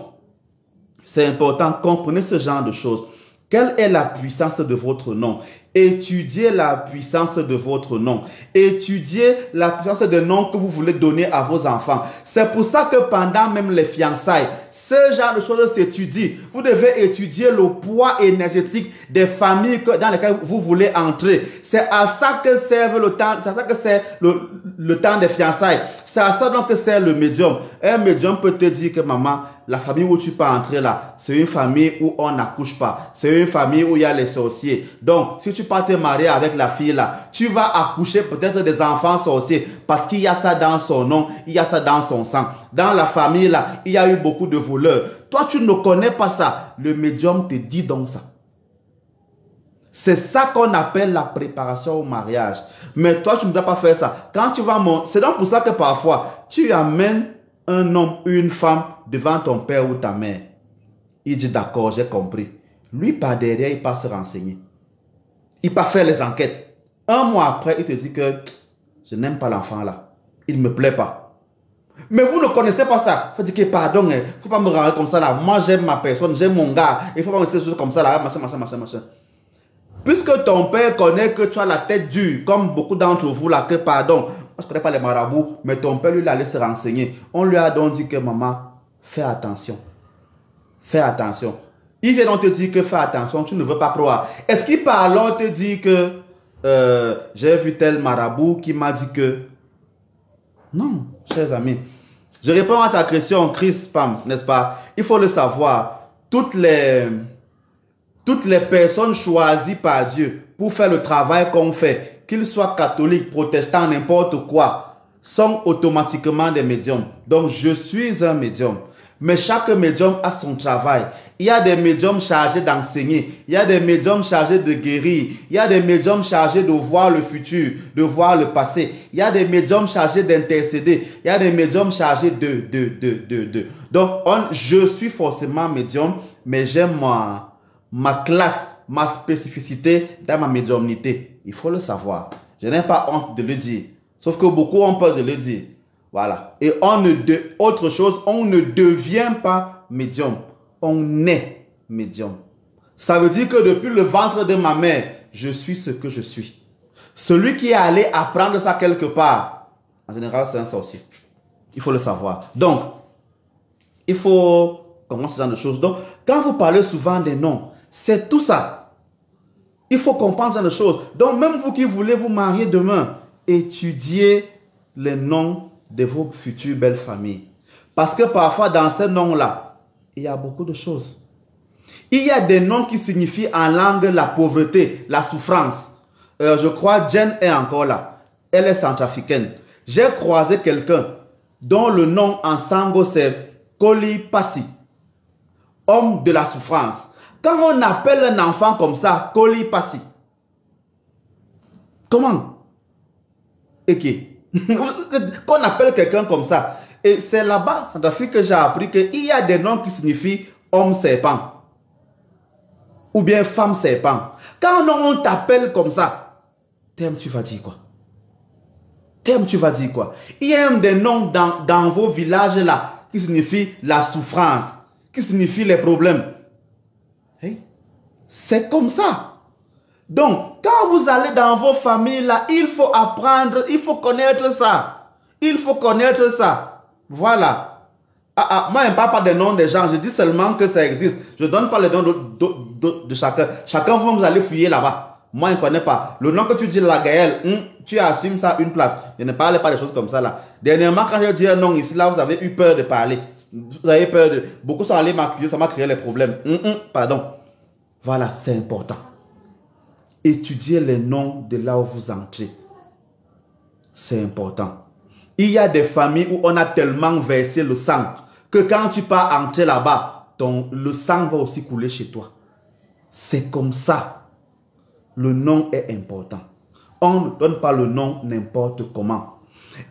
c'est important. Comprenez ce genre de choses. Quelle est la puissance de votre nom? Étudiez la puissance de votre nom. Étudiez la puissance des noms que vous voulez donner à vos enfants. C'est pour ça que pendant même les fiançailles, ce genre de choses s'étudie. Vous devez étudier le poids énergétique des familles dans lesquelles vous voulez entrer. C'est à ça que serve le temps, c'est à ça que c'est le temps des fiançailles. C'est à ça donc que c'est le médium. Un médium peut te dire que maman, la famille où tu peux entrer là, c'est une famille où on n'accouche pas. C'est une famille où il y a les sorciers. Donc, si tu pars te marier avec la fille là, tu vas accoucher peut-être des enfants sorciers parce qu'il y a ça dans son nom, il y a ça dans son sang. Dans la famille là, il y a eu beaucoup de voleurs. Toi, tu ne connais pas ça. Le médium te dit donc ça. C'est ça qu'on appelle la préparation au mariage. Mais toi, tu ne dois pas faire ça. Quand tu vas monter, c'est donc pour ça que parfois, tu amènes un homme ou une femme devant ton père ou ta mère. Il dit d'accord, j'ai compris. Lui, par derrière, il part se renseigner. Il part faire les enquêtes. Un mois après, il te dit que je n'aime pas l'enfant là. Il ne me plaît pas. Mais vous ne connaissez pas ça. Il faut dire que pardon, il ne faut pas me rendre comme ça là. Moi, j'aime ma personne, j'aime mon gars. Il ne faut pas me dire comme ça là. Machin. Puisque ton père connaît que tu as la tête dure, comme beaucoup d'entre vous là, que pardon, moi je ne connais pas les marabouts, mais ton père lui il allait se renseigner. On lui a donc dit que maman, fais attention. Fais attention. Il vient donc te dire que fais attention, tu ne veux pas croire. Est-ce qu'il parle alors te dit que j'ai vu tel marabout qui m'a dit que... Non, chers amis. Je réponds à ta question, Chris Pam, n'est-ce pas? Il faut le savoir. Toutes les personnes choisies par Dieu pour faire le travail qu'on fait, qu'ils soient catholiques, protestants, n'importe quoi, sont automatiquement des médiums. Donc, je suis un médium. Mais chaque médium a son travail. Il y a des médiums chargés d'enseigner. Il y a des médiums chargés de guérir. Il y a des médiums chargés de voir le futur, de voir le passé. Il y a des médiums chargés d'intercéder. Il y a des médiums chargés de. Donc, je suis forcément médium, mais j'aime ma classe, ma spécificité dans ma médiumnité. Il faut le savoir. Je n'ai pas honte de le dire. Sauf que beaucoup ont peur de le dire. Voilà. Et autre chose, on ne devient pas médium. On est médium. Ça veut dire que depuis le ventre de ma mère, je suis ce que je suis. Celui qui est allé apprendre ça quelque part, en général, c'est un sorcier. Il faut le savoir. Donc, il faut comprendre ce genre de choses. Donc, quand vous parlez souvent des noms, c'est tout ça. Il faut comprendre ce genre de choses. Donc, même vous qui voulez vous marier demain, étudiez les noms de vos futures belles familles. Parce que parfois, dans ces noms-là, il y a beaucoup de choses. Il y a des noms qui signifient en langue la pauvreté, la souffrance. Je crois Jen est encore là. Elle est centrafricaine. J'ai croisé quelqu'un dont le nom en sango c'est Koli Passi, homme de la souffrance. Quand on appelle un enfant comme ça, Koli Passi, comment? Et qui? Qu'on appelle quelqu'un comme ça. Et c'est là-bas, en Afrique, que j'ai appris qu'il y a des noms qui signifient homme serpent. Ou bien femme serpent. Quand on t'appelle comme ça, Thème, tu vas dire quoi? Thème, tu vas dire quoi? Il y a des noms dans vos villages là qui signifient la souffrance, qui signifient les problèmes. Hey? C'est comme ça. Donc, quand vous allez dans vos familles là, il faut apprendre, il faut connaître ça. Il faut connaître ça. Voilà. Moi, je ne parle pas des noms des gens, je dis seulement que ça existe. Je ne donne pas les noms de chacun. Chacun, vous allez fouiller là-bas. Moi, je ne connais pas. Le nom que tu dis, la Gaëlle, tu assumes ça une place. Je ne parle pas des choses comme ça là. Dernièrement, quand je dis un nom ici, là, vous avez eu peur de parler. Vous avez peur de... Beaucoup sont allés m'accuser, ça m'a créé les problèmes. Pardon. Voilà, c'est important. Étudiez les noms de là où vous entrez. C'est important. Il y a des familles où on a tellement versé le sang que quand tu pars entrer là-bas, le sang va aussi couler chez toi. C'est comme ça. Le nom est important. On ne donne pas le nom n'importe comment.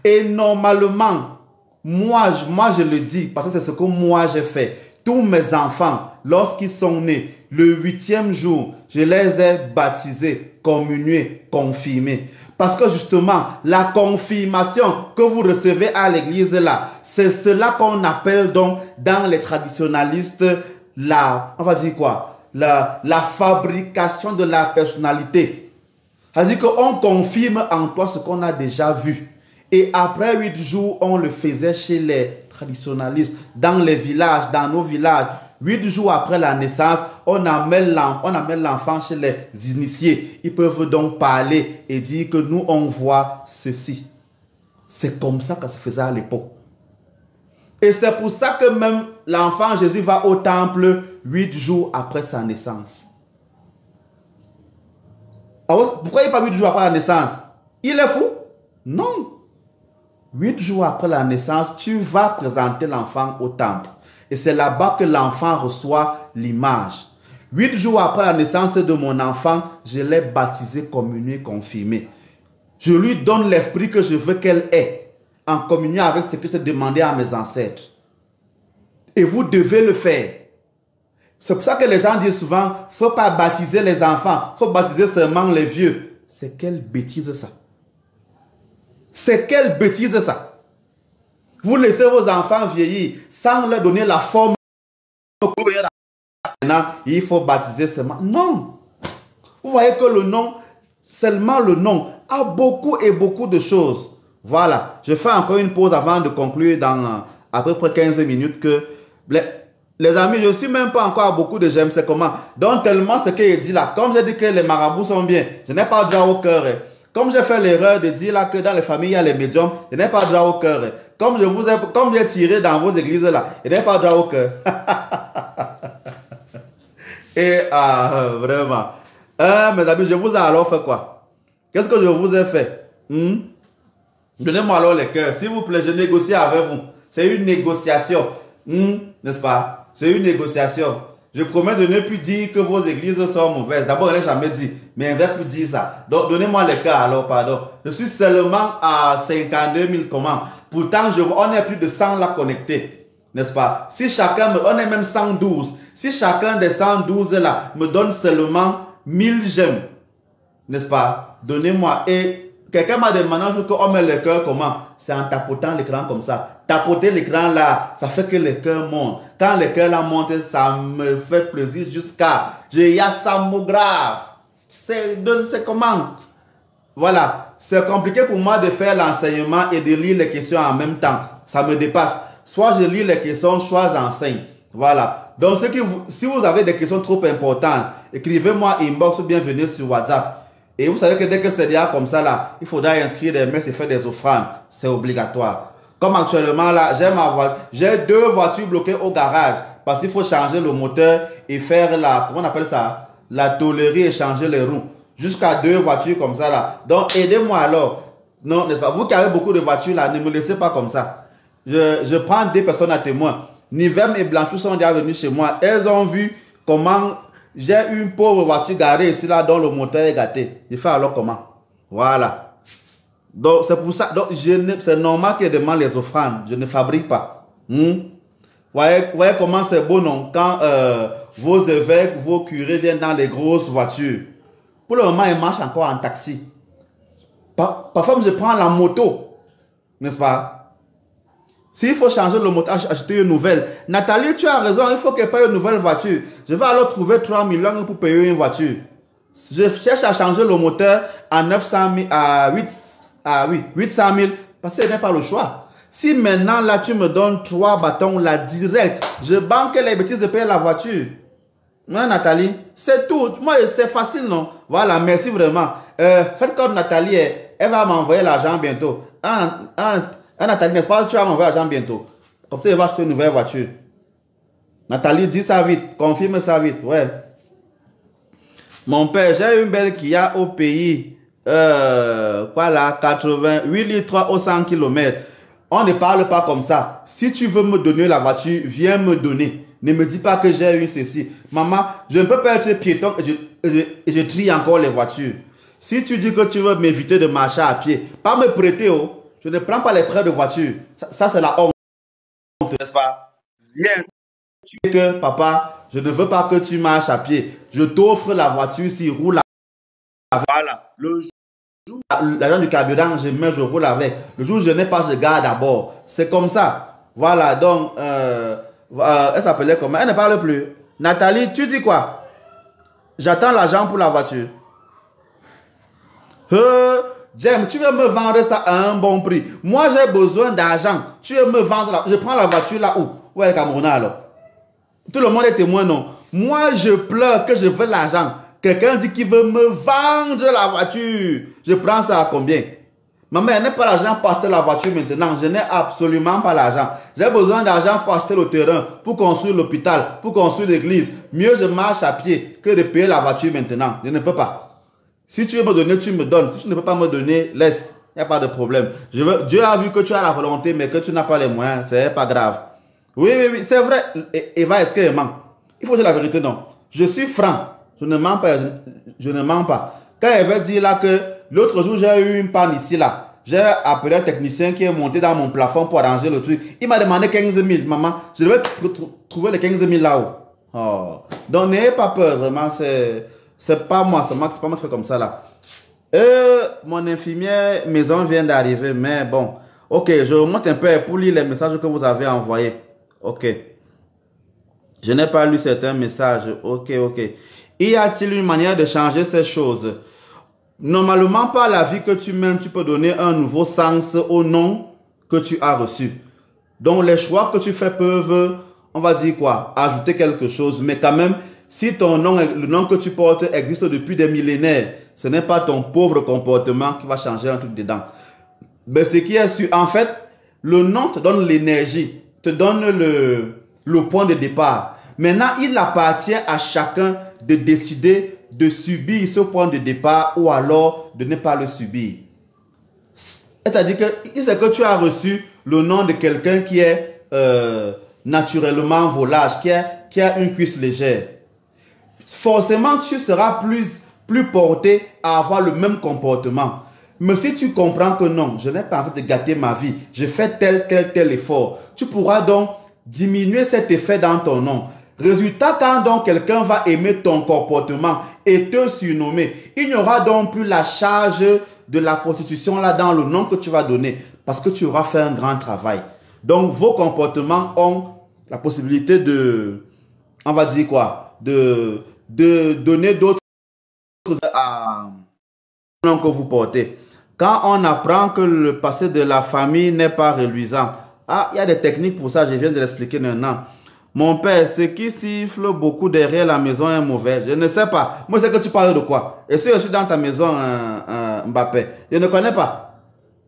Et normalement, moi je le dis, parce que c'est ce que moi j'ai fait. Tous mes enfants, lorsqu'ils sont nés, le 8e jour, je les ai baptisés, communiés, confirmés. Parce que justement, la confirmation que vous recevez à l'église là, c'est cela qu'on appelle donc dans les traditionalistes on va dire quoi? La fabrication de la personnalité. C'est-à-dire qu'on confirme en toi ce qu'on a déjà vu. Et après 8 jours, on le faisait chez les traditionalistes, dans les villages, dans nos villages. 8 jours après la naissance, on amène l'enfant chez les initiés. Ils peuvent donc parler et dire que nous, on voit ceci. C'est comme ça que ça se faisait à l'époque. Et c'est pour ça que même l'enfant Jésus va au temple 8 jours après sa naissance. Alors, pourquoi il n'est pas 8 jours après la naissance? Il est fou? Non. 8 jours après la naissance, tu vas présenter l'enfant au temple. Et c'est là-bas que l'enfant reçoit l'image. 8 jours après la naissance de mon enfant, je l'ai baptisé, communié, confirmé. Je lui donne l'esprit que je veux qu'elle ait, en communion avec ce que j'ai demandé à mes ancêtres. Et vous devez le faire. C'est pour ça que les gens disent souvent, il ne faut pas baptiser les enfants, il faut baptiser seulement les vieux. C'est quelle bêtise ça? C'est quelle bêtise ça? Vous laissez vos enfants vieillir sans leur donner la forme. Maintenant, il faut baptiser seulement. Non. Vous voyez que le nom, seulement le nom, a beaucoup et beaucoup de choses. Voilà. Je fais encore une pause avant de conclure dans à peu près 15 minutes que les amis, je ne suis même pas encore à beaucoup de j'aime, c'est comment. Donc tellement ce qu'il est dit là, comme j'ai dit que les marabouts sont bien, je n'ai pas droit au cœur. Comme j'ai fait l'erreur de dire là que dans les familles, il y a les médiums, je n'ai pas droit au cœur. Comme j'ai tiré dans vos églises là, je n'ai pas droit au cœur. Et vraiment. Mes amis, je vous ai alors fait quoi? Qu'est-ce que je vous ai fait? Donnez-moi alors les cœurs. S'il vous plaît, je négocie avec vous. C'est une négociation. N'est-ce pas? C'est une négociation. Je promets de ne plus dire que vos églises sont mauvaises. D'abord, je n'ai jamais dit. Mais je ne vais plus dire ça. Donc, donnez-moi les cœurs alors, pardon. Je suis seulement à 52 000 comment. Pourtant, on est plus de 100 là connectés. N'est-ce pas? Si chacun, on est même 112. Si chacun des 112 là me donne seulement 1000 j'aime. N'est-ce pas? Donnez-moi. Et quelqu'un m'a demandé qu'on met le cœur comment? C'est en tapotant l'écran comme ça. Tapoter l'écran là, ça fait que le cœur monte. Quand le cœur là monte, ça me fait plaisir jusqu'à... Il y a samographe. C'est comment? Voilà. C'est compliqué pour moi de faire l'enseignement et de lire les questions en même temps. Ça me dépasse. Soit je lis les questions, soit j'enseigne. Voilà. Donc, si vous avez des questions trop importantes, écrivez-moi inbox ou bien venez sur WhatsApp. Et vous savez que dès que c'est déjà comme ça là, il faudra inscrire des messes et faire des offrandes. C'est obligatoire. Comme actuellement là, j'ai 2 voitures bloquées au garage parce qu'il faut changer le moteur et faire comment on appelle ça? La tôlerie et changer les roues. Jusqu'à 2 voitures comme ça là. Donc aidez-moi alors. Non, n'est-ce pas? Vous qui avez beaucoup de voitures là, ne me laissez pas comme ça. Je prends 2 personnes à témoin. Nivem et Blanchou sont déjà venus chez moi. Elles ont vu comment j'ai une pauvre voiture garée ici là dont le moteur est gâté. Je fais alors comment? Voilà. Donc c'est pour ça, donc c'est normal qu'ils demandent les offrandes. Je ne fabrique pas. Voyez comment c'est beau non? Quand vos évêques, vos curés viennent dans les grosses voitures. Pour le moment, ils marchent encore en taxi. Parfois, je prends la moto. N'est-ce pas? S'il faut changer le moteur, acheter une nouvelle. Nathalie, tu as raison, il faut qu'elle paye une nouvelle voiture. Je vais alors trouver 3 millions pour payer une voiture. Je cherche à changer le moteur à 900 000, à 800 000, parce que je n'ai pas le choix. Si maintenant, là, tu me donnes 3 bâtons, là, direct, je banque les bêtises de payer la voiture. Non, Nathalie, c'est tout. Moi, c'est facile, non? Voilà, merci vraiment. Faites comme Nathalie, elle va m'envoyer l'argent bientôt. Nathalie, n'est-ce pas que tu vas m'envoyer l'argent bientôt? Comme ça, elle va acheter une nouvelle voiture. Nathalie, dis ça vite, confirme ça vite, ouais. Mon père, j'ai une belle Kia au pays. Voilà, 88 litres au 100 km. On ne parle pas comme ça. Si tu veux me donner la voiture, viens me donner. Ne me dis pas que j'ai eu ceci. Maman, je ne peux pas être piéton et je trie encore les voitures. Si tu dis que tu veux m'éviter de marcher à pied, pas me prêter, oh. Je ne prends pas les prêts de voiture. Ça c'est la honte, n'est-ce pas? Viens, tu dis que papa, je ne veux pas que tu marches à pied. Je t'offre la voiture s'il roule avec. Voilà. Le jour, l'argent du carburant, je roule avec. Le jour où je n'ai pas, je garde d'abord. C'est comme ça. Voilà, donc, elle s'appelait comment? Elle ne parle plus. Nathalie, tu dis quoi? J'attends l'argent pour la voiture. James, tu veux me vendre ça à un bon prix. Moi, j'ai besoin d'argent. Tu veux me vendre je prends la voiture là où? Où est le Camerounais alors? Tout le monde est témoin, non? Moi, je pleure que je veux l'argent. Quelqu'un dit qu'il veut me vendre la voiture. Je prends ça à combien? Maman, elle n'a pas l'argent pour acheter la voiture maintenant. Je n'ai absolument pas l'argent. J'ai besoin d'argent pour acheter le terrain, pour construire l'hôpital, pour construire l'église. Mieux je marche à pied que de payer la voiture maintenant. Je ne peux pas. Si tu veux me donner, tu me donnes. Si tu ne peux pas me donner, laisse. Il n'y a pas de problème. Dieu a vu que tu as la volonté, mais que tu n'as pas les moyens. C'est pas grave. Oui, c'est vrai. Eva, est-ce qu'elle ment? Il faut dire la vérité, non. Je suis franc. Je ne mens pas. Je ne mens pas. Quand elle veut dire là que l'autre jour, j'ai eu une panne ici, là. J'ai appelé un technicien qui est monté dans mon plafond pour arranger le truc. Il m'a demandé 15 000. Maman, je devais trouver les 15 000 là-haut. Oh. Donc, n'ayez pas peur, vraiment. C'est pas moi, c'est pas moi qui fais comme ça là. Mon infirmière maison vient d'arriver, mais bon. Ok, je remonte un peu pour lire les messages que vous avez envoyés. Ok. Je n'ai pas lu certains messages. Ok. Y a-t-il une manière de changer ces choses? Normalement, par la vie que tu mènes, tu peux donner un nouveau sens au nom que tu as reçu. Donc, les choix que tu fais peuvent, on va dire quoi, ajouter quelque chose. Mais quand même, si ton nom, le nom que tu portes existe depuis des millénaires, ce n'est pas ton pauvre comportement qui va changer un truc dedans. Mais ce qui est sûr, en fait, le nom te donne l'énergie, te donne le point de départ. Maintenant, il appartient à chacun de décider de subir ce point de départ ou alors de ne pas le subir. C'est-à-dire que c'est que tu as reçu le nom de quelqu'un qui est naturellement volage, qui a une cuisse légère. Forcément, tu seras plus porté à avoir le même comportement. Mais si tu comprends que non, je n'ai pas envie de gâter ma vie, je fais tel effort, tu pourras donc diminuer cet effet dans ton nom. Résultat, quand donc quelqu'un va aimer ton comportement et te surnommer, il n'y aura donc plus la charge de la prostitution là dans le nom que tu vas donner parce que tu auras fait un grand travail. Donc, vos comportements ont la possibilité de, on va dire quoi, de donner d'autres à nom que vous portez. Quand on apprend que le passé de la famille n'est pas reluisant, il y a des techniques pour ça, je viens de l'expliquer maintenant. Mon père, ce qui siffle beaucoup derrière la maison est mauvais. Je ne sais pas. Moi, c'est que tu parles de quoi? Est-ce que je suis dans ta maison, Mbappé? Je ne connais pas.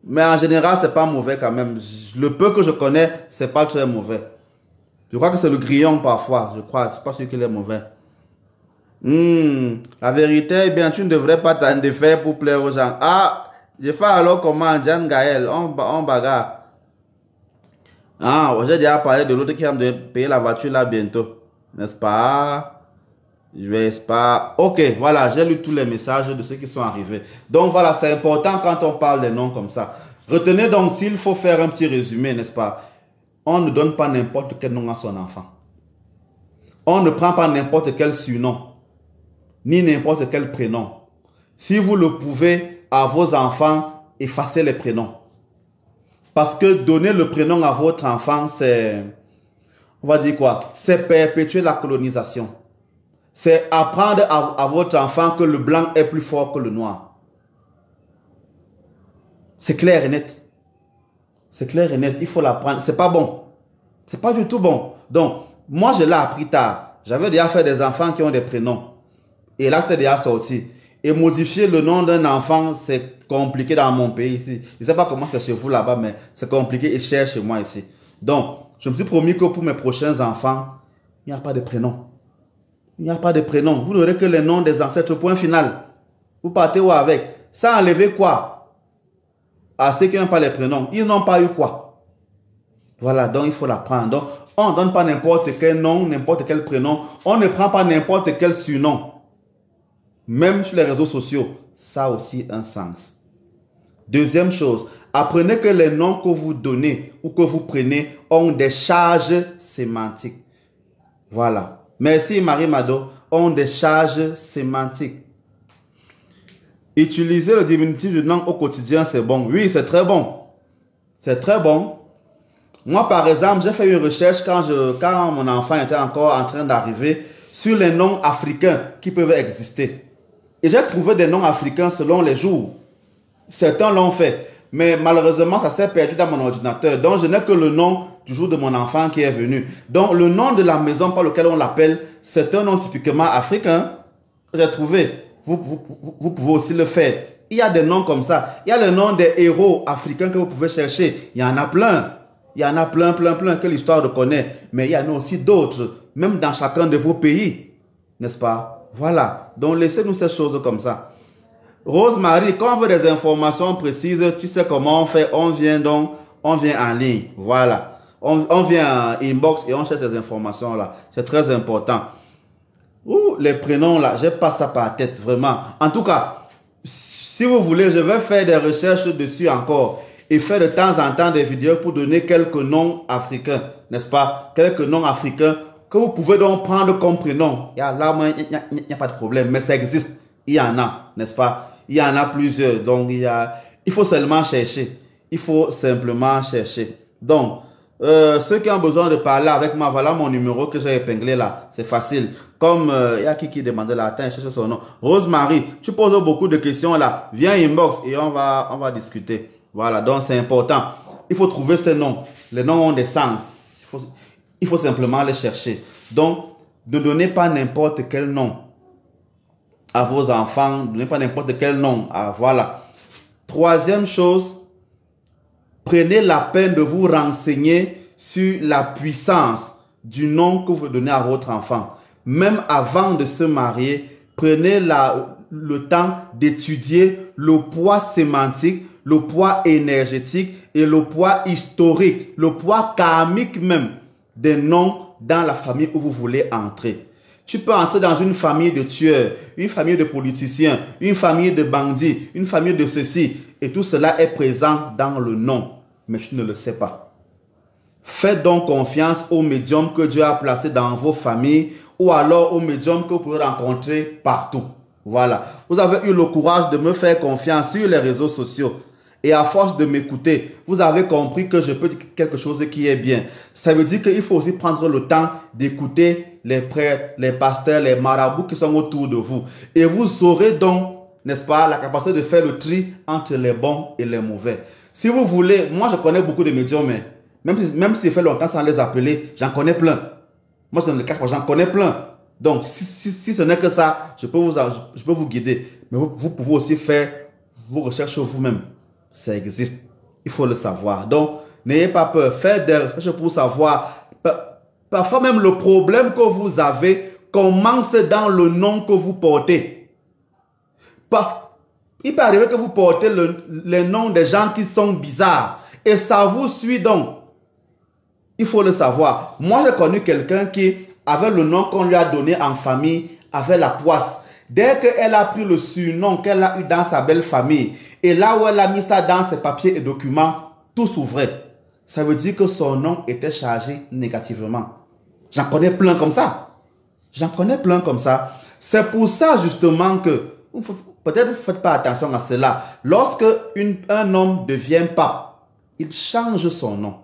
Mais en général, c'est pas mauvais quand même. Le peu que je connais, c'est pas très mauvais. Je crois que c'est le grillon parfois. Je crois. Je suis pas sûr qu'il est mauvais. La vérité, eh bien, tu ne devrais pas t'en défaire pour plaire aux gens. Je fais alors comment, Jan Gaël? On bagarre. J'ai déjà parlé de l'autre qui va me payer la voiture là bientôt. N'est-ce pas? Je vais pas. Ok, voilà, j'ai lu tous les messages de ceux qui sont arrivés. Donc voilà, c'est important quand on parle des noms comme ça. Retenez donc, s'il faut faire un petit résumé, n'est-ce pas? On ne donne pas n'importe quel nom à son enfant. On ne prend pas n'importe quel surnom, ni n'importe quel prénom. Si vous le pouvez à vos enfants, effacez les prénoms. Parce que donner le prénom à votre enfant, c'est, on va dire quoi? C'est perpétuer la colonisation. C'est apprendre à votre enfant que le blanc est plus fort que le noir. C'est clair et net. C'est clair et net. Il faut l'apprendre. C'est pas bon. C'est pas du tout bon. Donc, moi, je l'ai appris tard. J'avais déjà fait des enfants qui ont des prénoms. Et l'acte est déjà sorti. Et modifier le nom d'un enfant, c'est compliqué dans mon pays ici. Je ne sais pas comment c'est chez vous là-bas, mais c'est compliqué et cher chez moi ici. Donc, je me suis promis que pour mes prochains enfants, il n'y a pas de prénom. Il n'y a pas de prénom. Vous n'aurez que les noms des ancêtres, point final. Vous partez où avec? Ça enlever quoi? À ceux qui n'ont pas les prénoms. Ils n'ont pas eu quoi? Voilà, donc il faut l'apprendre. Donc, on ne donne pas n'importe quel nom, n'importe quel prénom. On ne prend pas n'importe quel surnom. Même sur les réseaux sociaux, ça a aussi un sens. Deuxième chose, Apprenez que les noms que vous donnez ou que vous prenez ont des charges sémantiques. Voilà. Merci Marie Mado. Ont des charges sémantiques. Utiliser le diminutif du nom au quotidien, c'est bon. Oui, c'est très bon. C'est très bon. Moi, par exemple, j'ai fait une recherche quand mon enfant était encore en train d'arriver sur les noms africains qui peuvent exister. Et j'ai trouvé des noms africains selon les jours. Certains l'ont fait. Mais malheureusement, ça s'est perdu dans mon ordinateur. Donc, je n'ai que le nom du jour de mon enfant qui est venu. Donc, le nom de la maison par lequel on l'appelle, c'est un nom typiquement africain que j'ai trouvé. Vous pouvez aussi le faire. Il y a des noms comme ça. Il y a le nom des héros africains que vous pouvez chercher. Il y en a plein. Il y en a plein que l'histoire le connaît. Mais il y en a aussi d'autres, même dans chacun de vos pays. N'est-ce pas? Voilà. Donc, laissez-nous ces choses comme ça. Rosemary, quand on veut des informations précises, tu sais comment on fait. On vient en ligne. Voilà. On vient en inbox et on cherche les informations là. C'est très important. Ouh, les prénoms là, je passe ça par la tête, vraiment. En tout cas, si vous voulez, je vais faire des recherches dessus encore et faire de temps en temps des vidéos pour donner quelques noms africains, n'est-ce pas? Quelques noms africains que vous pouvez donc prendre comme prénom. Là, il n'y a pas de problème, mais ça existe. Il y en a, n'est-ce pas? Il y en a plusieurs, donc il faut seulement chercher. Il faut simplement chercher. Donc, ceux qui ont besoin de parler avec moi, voilà mon numéro que j'ai épinglé là. C'est facile. Comme il y a qui demandait là, attends, cherche son nom. Rosemary, tu poses beaucoup de questions là. Viens inbox et on va discuter. Voilà, donc c'est important. Il faut trouver ces noms. Les noms ont des sens. Il faut simplement les chercher. Donc, ne donnez pas n'importe quel nom à vos enfants. Ne donnez pas n'importe quel nom. Voilà. Troisième chose, prenez la peine de vous renseigner sur la puissance du nom que vous donnez à votre enfant. Même avant de se marier, prenez le temps d'étudier le poids sémantique, le poids énergétique et le poids historique, le poids karmique même des noms dans la famille où vous voulez entrer. Tu peux entrer dans une famille de tueurs, une famille de politiciens, une famille de bandits, une famille de ceci. Et tout cela est présent dans le nom. Mais tu ne le sais pas. Faites donc confiance aux médiums que Dieu a placés dans vos familles ou alors aux médiums que vous pouvez rencontrer partout. Voilà. Vous avez eu le courage de me faire confiance sur les réseaux sociaux. Et à force de m'écouter, vous avez compris que je peux dire quelque chose qui est bien. Ça veut dire qu'il faut aussi prendre le temps d'écouter les prêtres, les pasteurs, les marabouts qui sont autour de vous. Et vous aurez donc, n'est-ce pas, la capacité de faire le tri entre les bons et les mauvais. Si vous voulez, moi je connais beaucoup de médiums, mais même si ça fait longtemps sans les appeler, j'en connais plein. Moi je ne le cache pas, j'en connais plein. Donc si ce n'est que ça, je peux vous guider. Mais vous pouvez aussi faire vos recherches vous-même. Ça existe. Il faut le savoir. Donc, n'ayez pas peur. Faites des recherches pour savoir. Parfois même le problème que vous avez commence dans le nom que vous portez. Il peut arriver que vous portez les noms des gens qui sont bizarres. Et ça vous suit donc. Il faut le savoir. Moi, j'ai connu quelqu'un qui avait le nom qu'on lui a donné en famille, avait la poisse. Dès qu'elle a pris le surnom qu'elle a eu dans sa belle famille, et là où elle a mis ça dans ses papiers et documents, tout s'ouvrait. Ça veut dire que son nom était chargé négativement. J'en connais plein comme ça. J'en connais plein comme ça. C'est pour ça justement que, peut-être vous ne faites pas attention à cela. Lorsque un homme devient pape, il change son nom.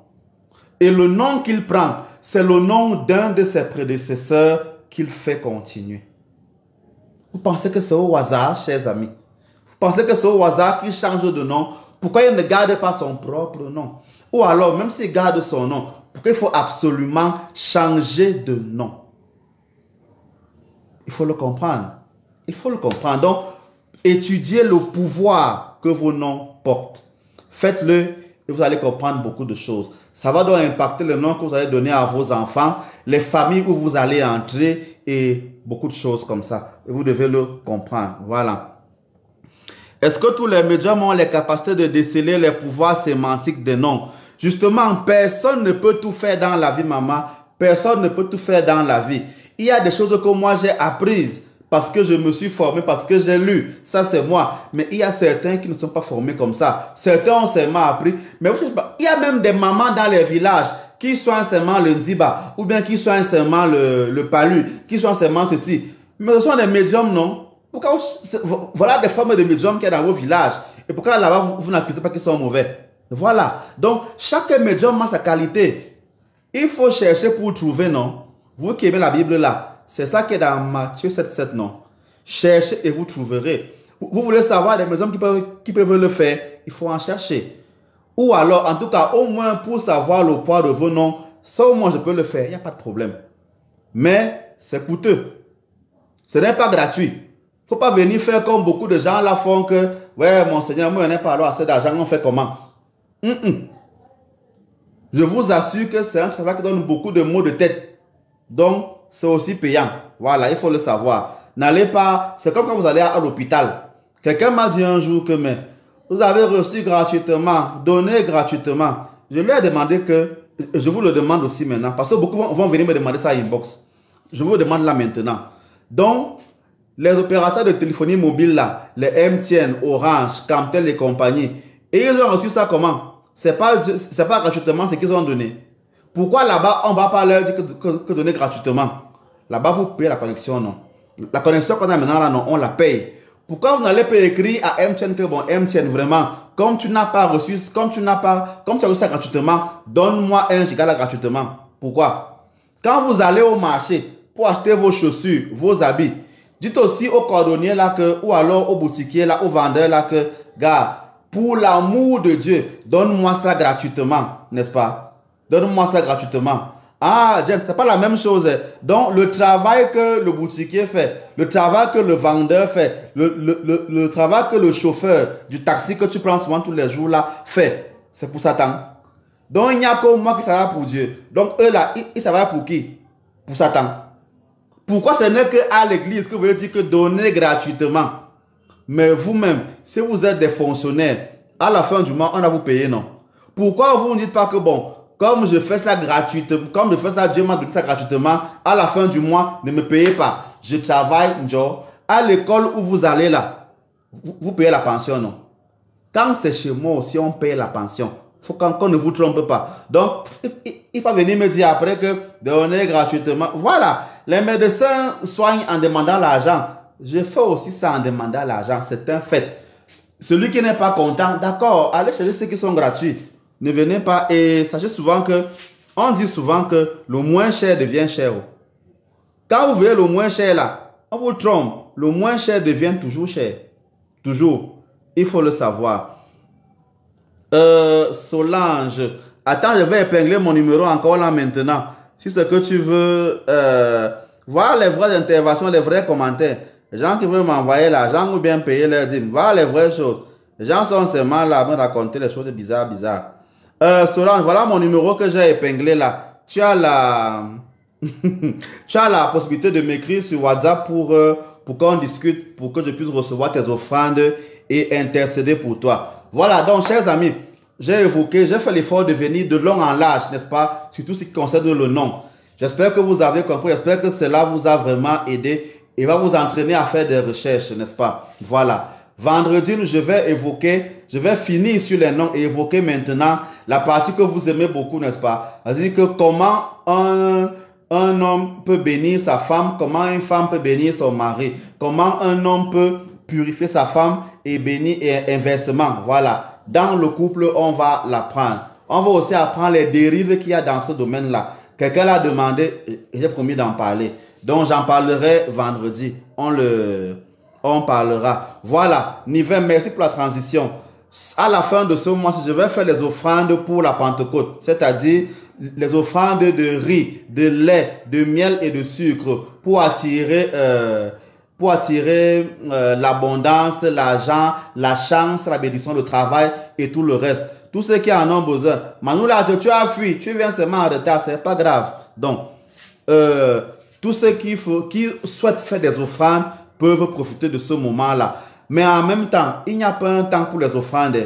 Et le nom qu'il prend, c'est le nom d'un de ses prédécesseurs qu'il fait continuer. Vous pensez que c'est au hasard, chers amis? Vous pensez que c'est au hasard qu'il change de nom? Pourquoi il ne garde pas son propre nom? Ou alors, même s'il garde son nom, pourquoi il faut absolument changer de nom? Il faut le comprendre. Il faut le comprendre. Donc, étudiez le pouvoir que vos noms portent. Faites-le et vous allez comprendre beaucoup de choses. Ça va donc impacter le nom que vous allez donner à vos enfants, les familles où vous allez entrer et beaucoup de choses comme ça. Et vous devez le comprendre. Voilà. Est-ce que tous les médiums ont les capacités de déceler les pouvoirs sémantiques des noms? Justement, personne ne peut tout faire dans la vie, maman. Personne ne peut tout faire dans la vie. Il y a des choses que moi j'ai apprises, parce que je me suis formé, parce que j'ai lu. Ça, c'est moi. Mais il y a certains qui ne sont pas formés comme ça. Certains ont seulement appris. Mais il y a même des mamans dans les villages qui soignent seulement le Ndiba, ou bien qui soignent seulement le palu, qui soignent seulement ceci. Mais ce sont des médiums, non? Pourquoi, voilà des formes de médiums qu'il y a dans vos villages. Et pourquoi là-bas, vous n'accusez pas qu'ils sont mauvais? Voilà. Donc, chaque médium a sa qualité. Il faut chercher pour trouver, non? Vous qui aimez la Bible là, c'est ça qui est dans Matthieu 7,7, non? Cherchez et vous trouverez. Vous voulez savoir des médiums qui peuvent le faire? Il faut en chercher. Ou alors, en tout cas, au moins pour savoir le poids de vos noms, ça au moins je peux le faire, il n'y a pas de problème. Mais c'est coûteux. Ce n'est pas gratuit. Il ne faut pas venir faire comme beaucoup de gens là font que, ouais, mon Seigneur, moi, je n'ai pas alors assez d'argent, on fait comment? Je vous assure que c'est un travail qui donne beaucoup de maux de tête. Donc, c'est aussi payant. Voilà, il faut le savoir. N'allez pas, c'est comme quand vous allez à l'hôpital. Quelqu'un m'a dit un jour que, mais, vous avez reçu gratuitement, donné gratuitement. Je lui ai demandé que, je vous le demande aussi maintenant, parce que beaucoup vont venir me demander ça à inbox. Je vous le demande là maintenant. Donc, les opérateurs de téléphonie mobile là, les MTN, Orange, Camtel et compagnie, et ils ont reçu ça comment? C'est pas gratuitement ce qu'ils ont donné. Pourquoi là-bas, on ne va pas leur dire que donner gratuitement? Là-bas, vous payez la connexion, non? La connexion qu'on a maintenant, là, non, on la paye. Pourquoi vous n'allez pas écrire à MTN que bon, MTN, vraiment, comme tu n'as pas reçu, comme tu as reçu ça gratuitement, donne-moi 1 giga là gratuitement. Pourquoi? Quand vous allez au marché pour acheter vos chaussures, vos habits, dites aussi au cordonnier là que, ou alors au boutiquier là, au vendeur là que, gars, pour l'amour de Dieu, donne-moi ça gratuitement, n'est-ce pas? Donne-moi ça gratuitement. Ah, James, c'est pas la même chose. Donc, le travail que le boutiquier fait, le travail que le vendeur fait, le travail que le chauffeur du taxi que tu prends souvent tous les jours là fait, c'est pour Satan. Donc, il n'y a que moi qui travaille pour Dieu. Donc, eux là, ils travaillent pour qui? Pour Satan. Pourquoi ce n'est qu'à l'église que vous voulez dire que donner gratuitement? Mais vous-même, si vous êtes des fonctionnaires, à la fin du mois, on va vous payer, non? Pourquoi vous ne dites pas que bon, comme je fais ça gratuitement, comme je fais ça, Dieu m'a donné ça gratuitement, à la fin du mois, ne me payez pas. Je travaille, genre, à l'école où vous allez là, vous payez la pension, non? Quand c'est chez moi aussi, on paye la pension. Il faut qu'on ne vous trompe pas. Donc, il faut venir me dire après que donner gratuitement. Voilà, les médecins soignent en demandant l'argent. Je fais aussi ça en demandant l'argent, c'est un fait. Celui qui n'est pas content, d'accord, allez chercher ceux qui sont gratuits. Ne venez pas. Et sachez souvent que, on dit souvent que le moins cher devient cher. Quand vous voyez le moins cher là, on vous trompe. Le moins cher devient toujours cher. Toujours. Il faut le savoir. Solange. Attends, je vais épingler mon numéro encore là maintenant. Si ce que tu veux voir les vraies interventions, les vrais commentaires. Les gens qui veulent m'envoyer l'argent ou bien payer leur dîme. Voir les vraies choses. Les gens sont seulement là à me raconter les choses bizarres. Solange, voilà mon numéro que j'ai épinglé là. Tu as la possibilité de m'écrire sur WhatsApp pour qu'on discute, pour que je puisse recevoir tes offrandes et intercéder pour toi. Voilà, donc chers amis, j'ai fait l'effort de venir de long en large, n'est-ce pas, surtout ce qui concerne le nom. J'espère que vous avez compris, j'espère que cela vous a vraiment aidé et va vous entraîner à faire des recherches, n'est-ce pas? Voilà. Vendredi, je vais finir sur les noms et évoquer maintenant la partie que vous aimez beaucoup, n'est-ce pas? C'est-à-dire que comment un homme peut bénir sa femme, comment une femme peut bénir son mari, comment un homme peut purifier sa femme et bénir et inversement. Voilà. Dans le couple, on va l'apprendre. On va aussi apprendre les dérives qu'il y a dans ce domaine-là. Quelqu'un l'a demandé et j'ai promis d'en parler. Donc, j'en parlerai vendredi. On parlera. Voilà. Nivet, merci pour la transition. À la fin de ce mois, je vais faire les offrandes pour la Pentecôte. C'est-à-dire les offrandes de riz, de lait, de miel et de sucre pour attirer l'abondance, l'argent, la chance, la bénédiction, le travail et tout le reste. Tous ceux qui en ont besoin. Manoula, tu as fui, tu viens seulement en retard, c'est pas grave. Donc, tous ceux qui souhaitent faire des offrandes peuvent profiter de ce moment-là. Mais en même temps, il n'y a pas un temps pour les offrandes.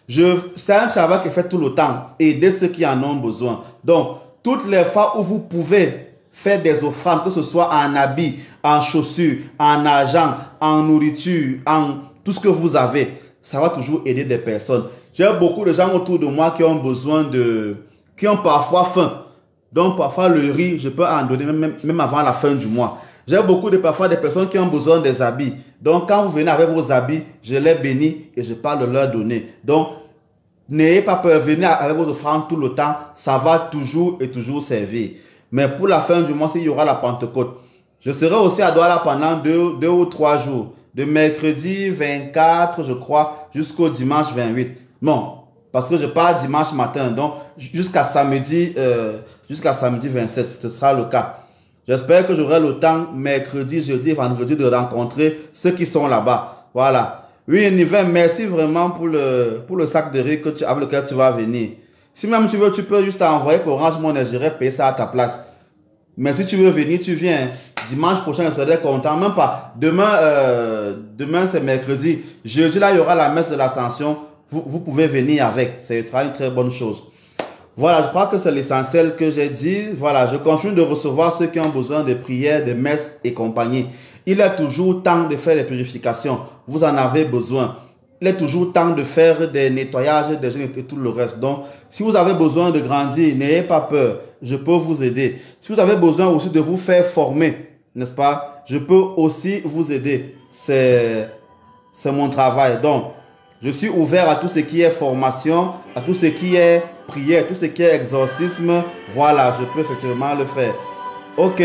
C'est un travail qui fait tout le temps. Aider ceux qui en ont besoin. Donc, toutes les fois où vous pouvez, faire des offrandes, que ce soit en habits, en chaussures, en argent, en nourriture, en tout ce que vous avez, ça va toujours aider des personnes. J'ai beaucoup de gens autour de moi qui ont besoin qui ont parfois faim. Donc parfois le riz, je peux en donner même avant la fin du mois. J'ai parfois des personnes qui ont besoin des habits. Donc quand vous venez avec vos habits, je les bénis et je parle de leur donner. Donc n'ayez pas peur, venez avec vos offrandes tout le temps, ça va toujours et toujours servir. Mais pour la fin du mois, il y aura la Pentecôte. Je serai aussi à Douala pendant 2 ou 3 jours, de mercredi 24, je crois, jusqu'au dimanche 28. Non, parce que je pars dimanche matin, donc jusqu'à samedi 27, ce sera le cas. J'espère que j'aurai le temps, mercredi, jeudi, vendredi, de rencontrer ceux qui sont là-bas. Voilà. Oui, Niven, merci vraiment pour le sac de riz avec lequel tu vas venir. Si même tu veux, tu peux juste envoyer pour Orange Money, j'irai payer ça à ta place. Mais si tu veux venir, tu viens. Dimanche prochain, je serai content. Même pas. Demain c'est mercredi. Jeudi, là, il y aura la messe de l'Ascension. Vous pouvez venir avec. Ce sera une très bonne chose. Voilà, je crois que c'est l'essentiel que j'ai dit. Voilà, je continue de recevoir ceux qui ont besoin de prières, de messes et compagnie. Il est toujours temps de faire des purifications. Vous en avez besoin. Il est toujours temps de faire des nettoyages, des jeûnes et tout le reste. Donc, si vous avez besoin de grandir, n'ayez pas peur. Je peux vous aider. Si vous avez besoin aussi de vous faire former, n'est-ce pas? Je peux aussi vous aider. C'est mon travail. Donc, je suis ouvert à tout ce qui est formation, à tout ce qui est prière, tout ce qui est exorcisme. Voilà, je peux effectivement le faire. Ok.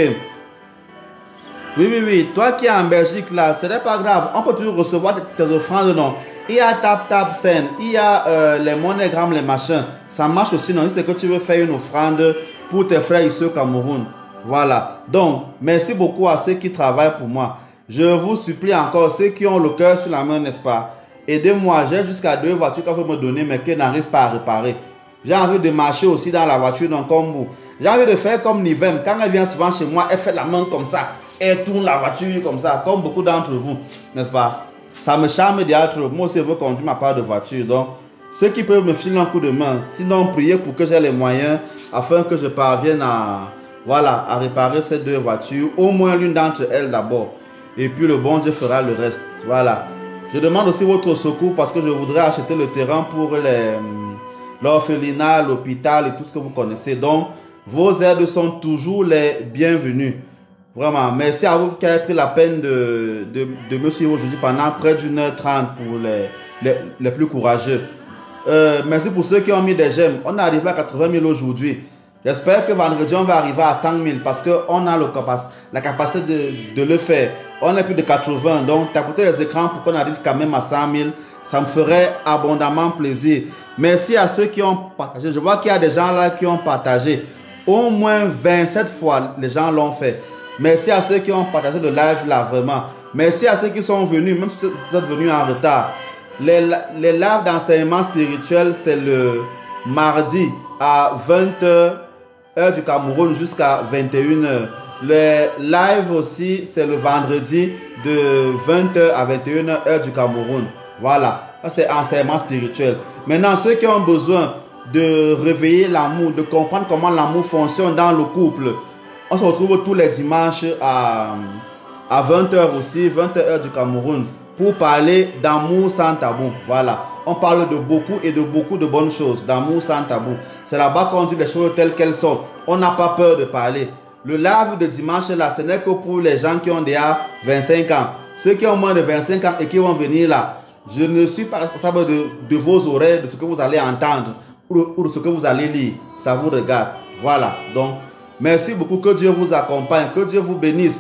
Oui. Toi qui es en Belgique, là, ce n'est pas grave. On peut toujours recevoir tes offrandes, non? Il y a TapTapSend, il y a les MoneyGram, les machins. Ça marche aussi, non? Si c'est que tu veux faire une offrande pour tes frères ici au Cameroun. Voilà. Donc, merci beaucoup à ceux qui travaillent pour moi. Je vous supplie encore, ceux qui ont le cœur sur la main, n'est-ce pas? Aidez-moi. J'ai jusqu'à 2 voitures qu'on veut me donner, mais qui n'arrivent pas à réparer. J'ai envie de marcher aussi dans la voiture, donc comme vous. J'ai envie de faire comme Nivem. Quand elle vient souvent chez moi, elle fait la main comme ça. Elle tourne la voiture comme ça, comme beaucoup d'entre vous, n'est-ce pas? Ça me charme d'être. Moi aussi, je veux conduire ma part de voiture. Donc, ceux qui peuvent me filer un coup de main, sinon, priez pour que j'ai les moyens afin que je parvienne à réparer ces 2 voitures. Au moins l'une d'entre elles d'abord. Et puis, le bon Dieu fera le reste. Voilà. Je demande aussi votre secours parce que je voudrais acheter le terrain pour l'orphelinat, l'hôpital et tout ce que vous connaissez. Donc, vos aides sont toujours les bienvenues. Vraiment, merci à vous qui avez pris la peine de me suivre aujourd'hui pendant près d'1h30 pour les plus courageux. Merci pour ceux qui ont mis des j'aime. On est arrivé à 80 000 aujourd'hui. J'espère que vendredi, on va arriver à 100 000 parce qu'on a la capacité de le faire. On est plus de 80, donc tapotez les écrans pour qu'on arrive quand même à 100 000. Ça me ferait abondamment plaisir. Merci à ceux qui ont partagé. Je vois qu'il y a des gens là qui ont partagé. Au moins 27 fois, les gens l'ont fait. Merci à ceux qui ont partagé le live là, vraiment. Merci à ceux qui sont venus, même si vous êtes venus en retard. Les lives d'enseignement spirituel, c'est le mardi à 20h, heure du Cameroun, jusqu'à 21h. Le live aussi, c'est le vendredi de 20h à 21h, heure du Cameroun. Voilà, ça c'est enseignement spirituel. Maintenant, ceux qui ont besoin de réveiller l'amour, de comprendre comment l'amour fonctionne dans le couple, on se retrouve tous les dimanches à 20h aussi, 20h heure du Cameroun, pour parler d'amour sans tabou. Voilà, on parle de beaucoup et de beaucoup de bonnes choses, d'amour sans tabou. C'est là-bas qu'on dit les choses telles qu'elles sont. On n'a pas peur de parler. Le live de dimanche là, ce n'est que pour les gens qui ont déjà 25 ans. Ceux qui ont moins de 25 ans et qui vont venir là, je ne suis pas responsable de vos oreilles, de ce que vous allez entendre ou de ce que vous allez lire. Ça vous regarde. Voilà, donc merci beaucoup, que Dieu vous accompagne, que Dieu vous bénisse.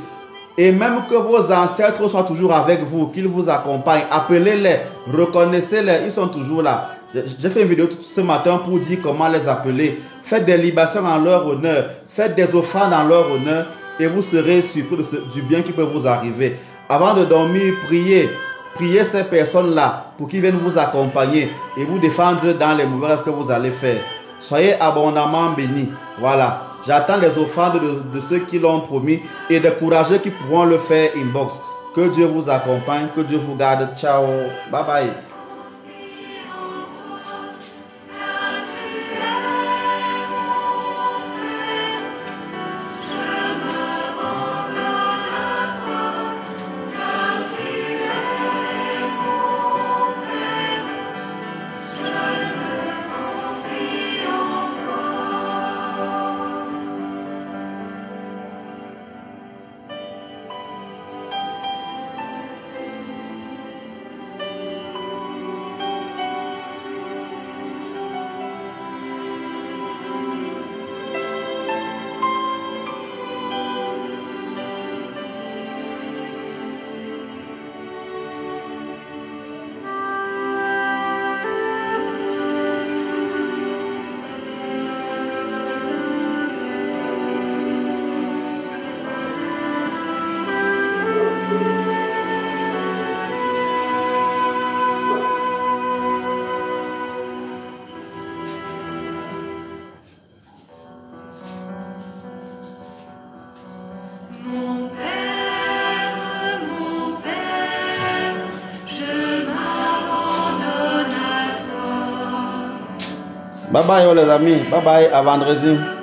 Et même que vos ancêtres soient toujours avec vous, qu'ils vous accompagnent. Appelez-les, reconnaissez-les, ils sont toujours là. J'ai fait une vidéo ce matin pour dire comment les appeler. Faites des libations en leur honneur, faites des offrandes en leur honneur et vous serez surpris du bien qui peut vous arriver. Avant de dormir, priez. Priez ces personnes-là pour qu'ils viennent vous accompagner et vous défendre dans les mouvements que vous allez faire. Soyez abondamment bénis. Voilà. J'attends les offrandes de ceux qui l'ont promis et des courageux qui pourront le faire inbox. Que Dieu vous accompagne, que Dieu vous garde. Ciao. Bye bye. Bye bye les amis. Bye bye, à vendredi.